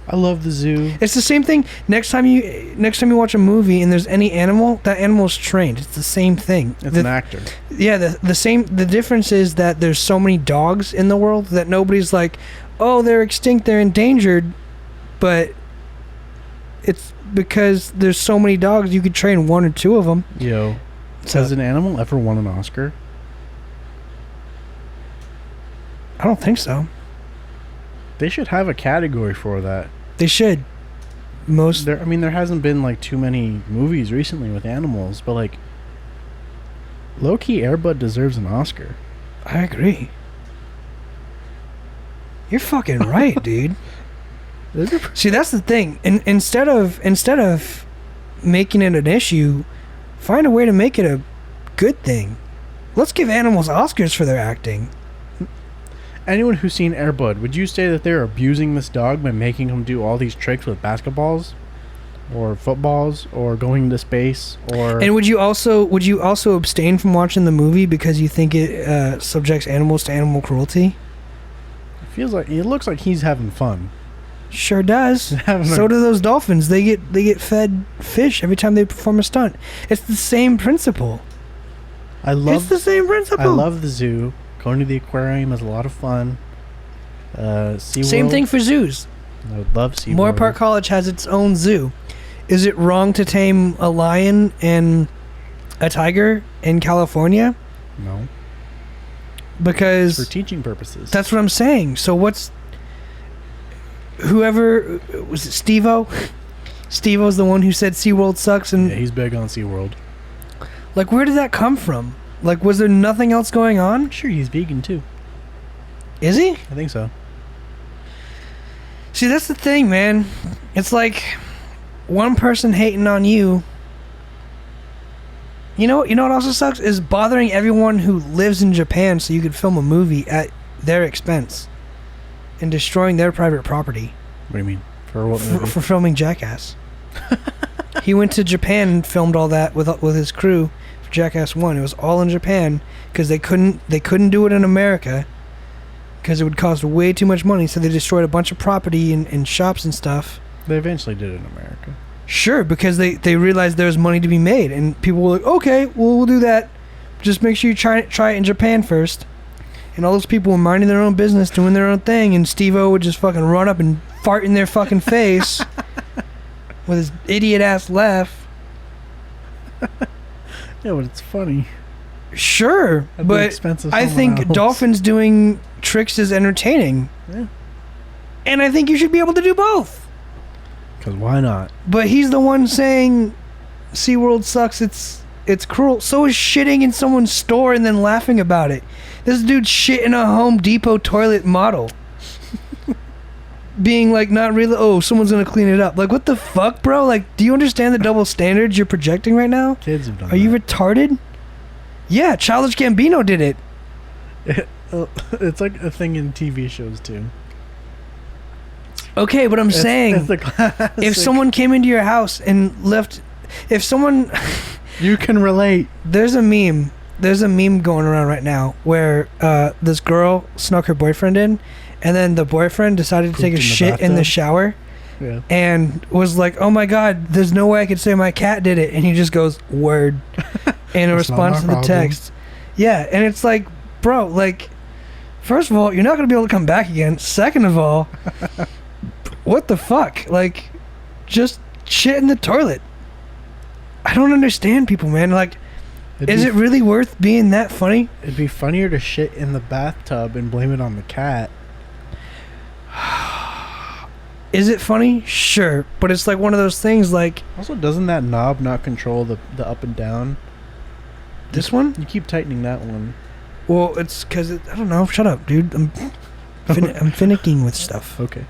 I love the zoo. It's the same thing. Next time you watch a movie and there's any animal, that animal's trained. It's the same thing. It's an actor. Yeah, the difference is that there's so many dogs in the world that nobody's like, oh, they're extinct, they're endangered, but it's because there's so many dogs, you could train 1 or 2 of them. Yo, has an animal ever won an Oscar? I don't think so. They should have a category for that. They should. There hasn't been, like, too many movies recently with animals, but, like, low-key Air Bud deserves an Oscar. I agree. You're fucking right, dude. See, that's the thing. Instead of making it an issue Find a way to make it a good thing. Let's give animals Oscars for their acting. Anyone who's seen Air Bud, would you say that they're abusing this dog by making him do all these tricks with basketballs, or footballs, or going into space, or? And would you also abstain from watching the movie because you think it subjects animals to animal cruelty? It looks like he's having fun. Sure does. So do those dolphins. They get fed fish every time they perform a stunt. It's the same principle. It's the same principle. I love the zoo. Going to the aquarium is a lot of fun. SeaWorld. Same thing for zoos. I would love SeaWorld. Moore Park College has its own zoo. Is it wrong to tame a lion and a tiger in California? No. Because for teaching purposes. That's what I'm saying. So whoever was it, Steve-O? Steve-O's the one who said SeaWorld sucks, and yeah, he's big on SeaWorld. Like, where did that come from? Like, was there nothing else going on? Sure, he's vegan too. Is he? I think so. See, that's the thing, man. It's like one person hating on you. You know what also sucks? Is bothering everyone who lives in Japan so you could film a movie at their expense and destroying their private property. What do you mean? For what movie? For filming Jackass. He went to Japan and filmed all that with his crew for Jackass 1. It was all in Japan because they couldn't do it in America because it would cost way too much money, so they destroyed a bunch of property and shops and stuff. They eventually did it in America. Sure, because they realized there was money to be made, and people were like, okay, well, we'll do that. Just make sure you try it in Japan first. And all those people were minding their own business, doing their own thing, and Steve-O would just fucking run up and fart in their fucking face with his idiot-ass laugh. Yeah, but it's funny. Sure, but I think dolphins doing tricks is entertaining. Yeah. And I think you should be able to do both. Because why not? But he's the one saying SeaWorld sucks, it's cruel. So is shitting in someone's store and then laughing about it. This dude shit in a Home Depot toilet model. Being like, not really, oh, someone's gonna clean it up. Like, what the fuck, bro? Like, do you understand the double standards you're projecting right now? Kids have done Are you retarded? Yeah, Childish Gambino did it. It's like a thing in TV shows, too. Okay, but I'm saying, if someone came into your house and left, if someone... You can relate. There's a meme going around right now where this girl snuck her boyfriend in, and then the boyfriend decided to take a shit in the shower, and was like, oh my god, there's no way I could say my cat did it, and he just goes, word, in a response to the text. Yeah, and it's like, bro, like, first of all, you're not going to be able to come back again. Second of all, what the fuck? Like, just shit in the toilet. I don't understand people, man. Like, is it really worth being that funny? It'd be funnier to shit in the bathtub and blame it on the cat. Is it funny? Sure. But it's like one of those things like... Also, doesn't that knob not control the up and down? This one? You keep tightening that one. Well, it's because... I don't know. Shut up, dude. I'm finicking with stuff. Okay.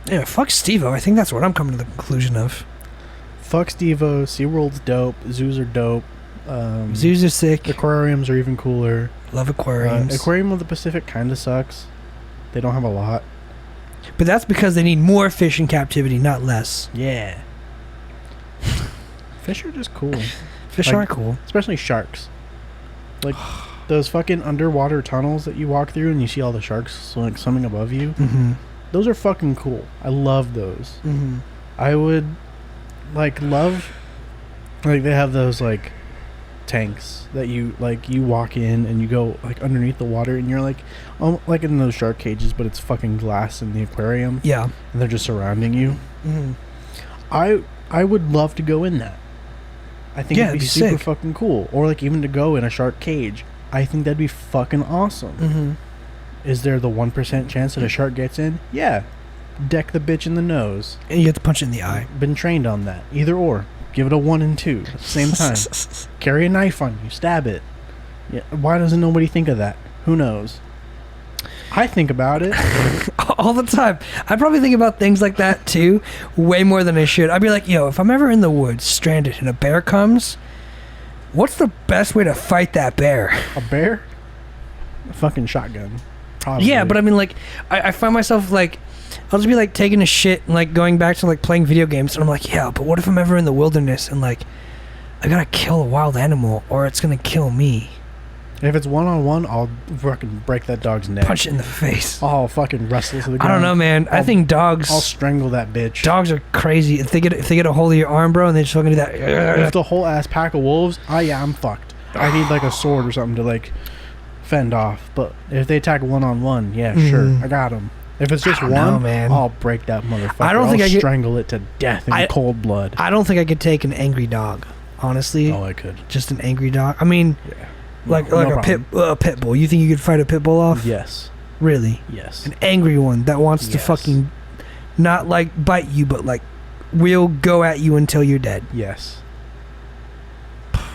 Yeah, fuck Steve-O. I think that's what I'm coming to the conclusion of. Fuck Steve-O. SeaWorld's dope. Zoos are dope. Zoos are sick. Aquariums are even cooler. Love aquariums. Aquarium of the Pacific kind of sucks. They don't have a lot. But that's because they need more fish in captivity, not less. Yeah. Fish are just cool. Fish are cool. Especially sharks. Like, those fucking underwater tunnels that you walk through and you see all the sharks swimming above you. Mm-hmm. Those are fucking cool. I love those. Mm-hmm. I would, love... Like, they have those, tanks that you walk in and you go, underneath the water and you're, like in those shark cages, but it's fucking glass in the aquarium. Yeah. And they're just surrounding you. Mm-hmm. I would love to go in that. I think it'd be super fucking cool. Or, even to go in a shark cage. I think that'd be fucking awesome. Mm-hmm. Is there the 1% chance that a shark gets in? Yeah. Deck the bitch in the nose. And you have to punch it in the eye. Been trained on that. Either or. Give it a 1 and 2 at the same time. Carry a knife on you. Stab it. Yeah. Why doesn't nobody think of that? Who knows? I think about it. All the time. I probably think about things like that too, way more than I should. I'd be like, yo, if I'm ever in the woods, stranded, and a bear comes, what's the best way to fight that bear? A bear? A fucking shotgun. Probably. Yeah, but I mean, like, I find myself, like, I'll just be, like, taking a shit and, like, going back to, like, playing video games, and I'm like, yeah, but what if I'm ever in the wilderness and, like, I gotta kill a wild animal, or it's gonna kill me? If it's one-on-one, I'll fucking break that dog's neck. Punch it in the face. I'll fucking wrestle to the ground. I don't know, man. I think dogs... I'll strangle that bitch. Dogs are crazy. If they get a hold of your arm, bro, and they just fucking do that... If the whole ass pack of wolves, I'm fucked. I need, like, a sword or something to, like, fend off. But if they attack one-on-one, yeah, sure. I got them. If it's just one, man. I'll break that motherfucker. I'll strangle it to death in cold blood. I don't think I could take an angry dog, honestly. Oh, I could. Just an angry dog. I mean... Yeah. Like a pit bull. You think you could fight a pit bull off? Yes. Really? Yes. An angry one that wants to fucking not like bite you, but like will go at you until you're dead. Yes.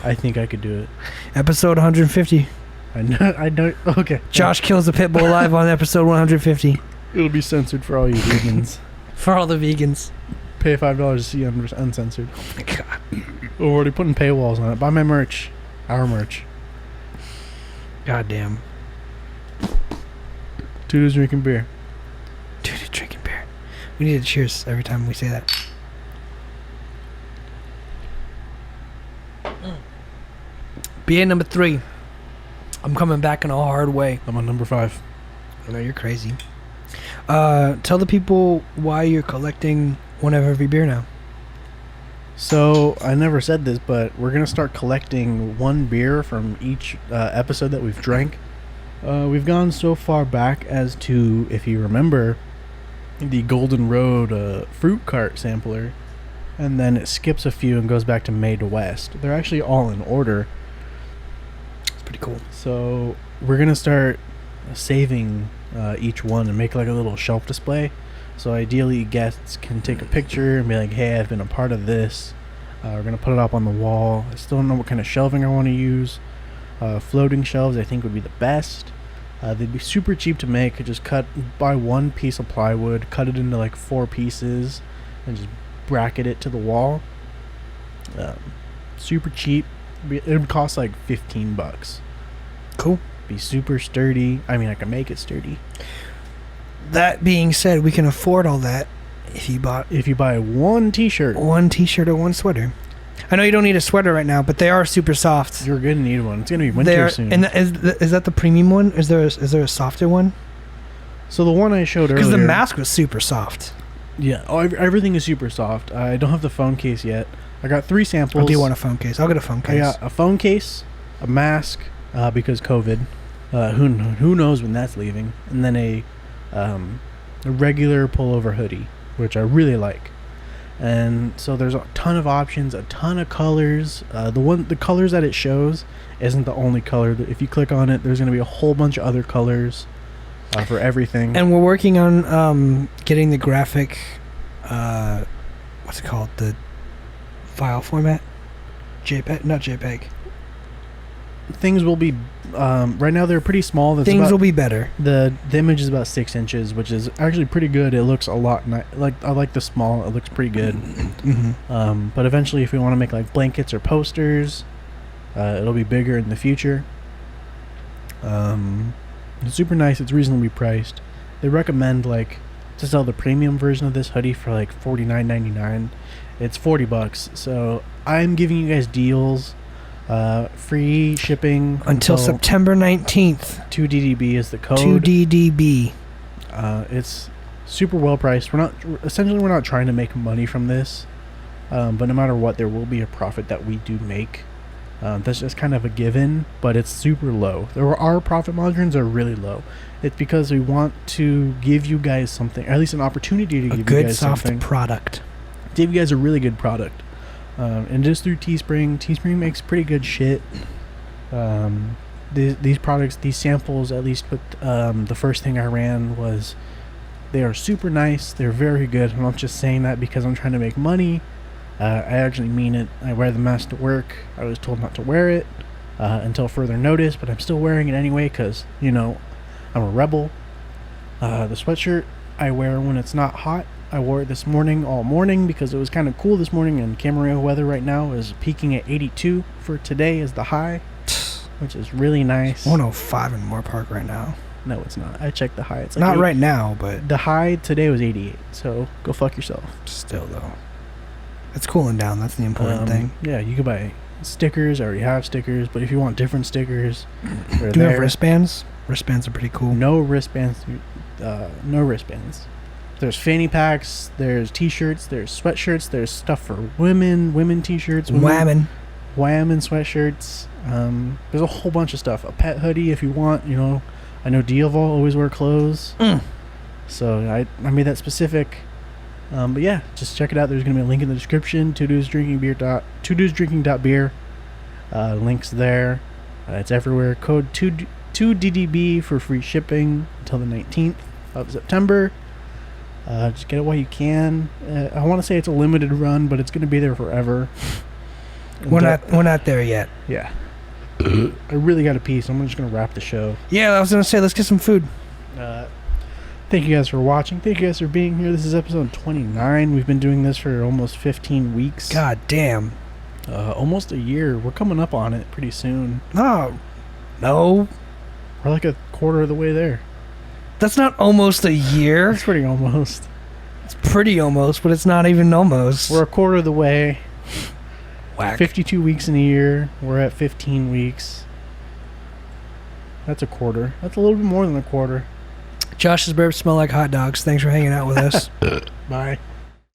I think I could do it. Episode 150. I know. Okay. Josh kills a pit bull alive on episode 150. It'll be censored for all you vegans. For all the vegans. Pay $5 to see uncensored. Oh my god. We're already putting paywalls on it. Buy my merch. Our merch. Goddamn. Dude's drinking beer. Dude is drinking beer. We need to cheers every time we say that. BA number 3. I'm coming back in a hard way. I'm on number 5. I know you're crazy. Tell the people why you're collecting one of every beer now. So, I never said this, but we're going to start collecting one beer from each episode that we've drank. We've gone so far back as to, if you remember, the Golden Road fruit cart sampler. And then it skips a few and goes back to Made West. They're actually all in order. It's pretty cool. So, we're going to start saving each one and make like a little shelf display. So ideally guests can take a picture and be like, hey, I've been a part of this. We're going to put it up on the wall. I still don't know what kind of shelving I want to use. Floating shelves I think would be the best. They'd be super cheap to make. Just buy one piece of plywood, cut it into like 4 pieces, and just bracket it to the wall. Super cheap. It would cost like $15. Cool. Be super sturdy. I mean, I can make it sturdy. That being said, we can afford all that if you buy one t-shirt. One t-shirt or one sweater. I know you don't need a sweater right now, but they are super soft. You're gonna need one. It's gonna be winter soon. And is that the premium one? Is there a softer one? So the one I showed earlier. Because the mask was super soft. Yeah. Oh, everything is super soft. I don't have the phone case yet. I got 3 samples. I do want a phone case. I'll get a phone case. I got a phone case, a mask, because COVID. Who knows when that's leaving, and then a regular pullover hoodie, which I really like. And so there's a ton of options, a ton of colors. The colors that it shows isn't the only color. If you click on it, there's going to be a whole bunch of other colors for everything. And we're working on getting the graphic, what's it called? The file format? JPEG? Not JPEG. Things will be right now they're pretty small. Things will be better. The image is about 6 inches, which is actually pretty good. It looks a lot I like the small. It looks pretty good. Mm-hmm. But eventually, if we want to make like blankets or posters, it'll be bigger in the future. It's super nice. It's reasonably priced. They recommend like to sell the premium version of this hoodie for like $49.99. It's $40. So I'm giving you guys deals. Free shipping until September 19th. 2DDB is the code. 2DDB. It's super well priced. We're not trying to make money from this, but no matter what, there will be a profit that we do make. That's just kind of a given, but it's super low. Our profit margins are really low. It's because we want to give you guys something, or at least an opportunity to give you guys something. A good soft product. Give you guys a really good product. And just through Teespring. Teespring makes pretty good shit. These products, these samples, at least with the first thing I ran was, they are super nice. They're very good. I'm not just saying that because I'm trying to make money. I actually mean it. I wear the mask to work. I was told not to wear it until further notice, but I'm still wearing it anyway because, I'm a rebel. The sweatshirt I wear when it's not hot. I wore it this morning all morning because it was kind of cool this morning, and Camarillo weather right now is peaking at 82 for today is the high, which is really nice. 105 in Moore Park right now. No, it's not. I checked the high. It's like not right now, but the high today was 88. So go fuck yourself. Still though, it's cooling down. That's the important thing. Yeah, you can buy stickers. I already have stickers, but if you want different stickers, they're Do you there. have wristbands? Wristbands are pretty cool. No wristbands. No wristbands. There's fanny packs. There's t-shirts. There's sweatshirts. There's stuff for women. Women t-shirts. Whammon. Whammon sweatshirts. There's a whole bunch of stuff. A pet hoodie if you want. You know, I know Dioval always wear clothes. So I made that specific. But yeah, just check it out. There's gonna be a link in the description. twodudesdrinking.beer. Links there. It's everywhere. Code 2DDB for free shipping until the 19th of September. Just get it while you can. I want to say it's a limited run, but it's going to be there forever. We're not there yet. Yeah. I really got to pee, so I'm just going to wrap the show. Yeah, I was going to say, let's get some food. Thank you guys for watching. Thank you guys for being here. This is episode 29. We've been doing this for almost 15 weeks. God damn. Almost a year. We're coming up on it pretty soon. No. We're like a quarter of the way there. That's not almost a year. It's pretty almost. It's pretty almost, but it's not even almost. We're a quarter of the way. Whack. 52 weeks in a year. We're at 15 weeks. That's a quarter. That's a little bit more than a quarter. Josh's burps smell like hot dogs. Thanks for hanging out with us. Bye.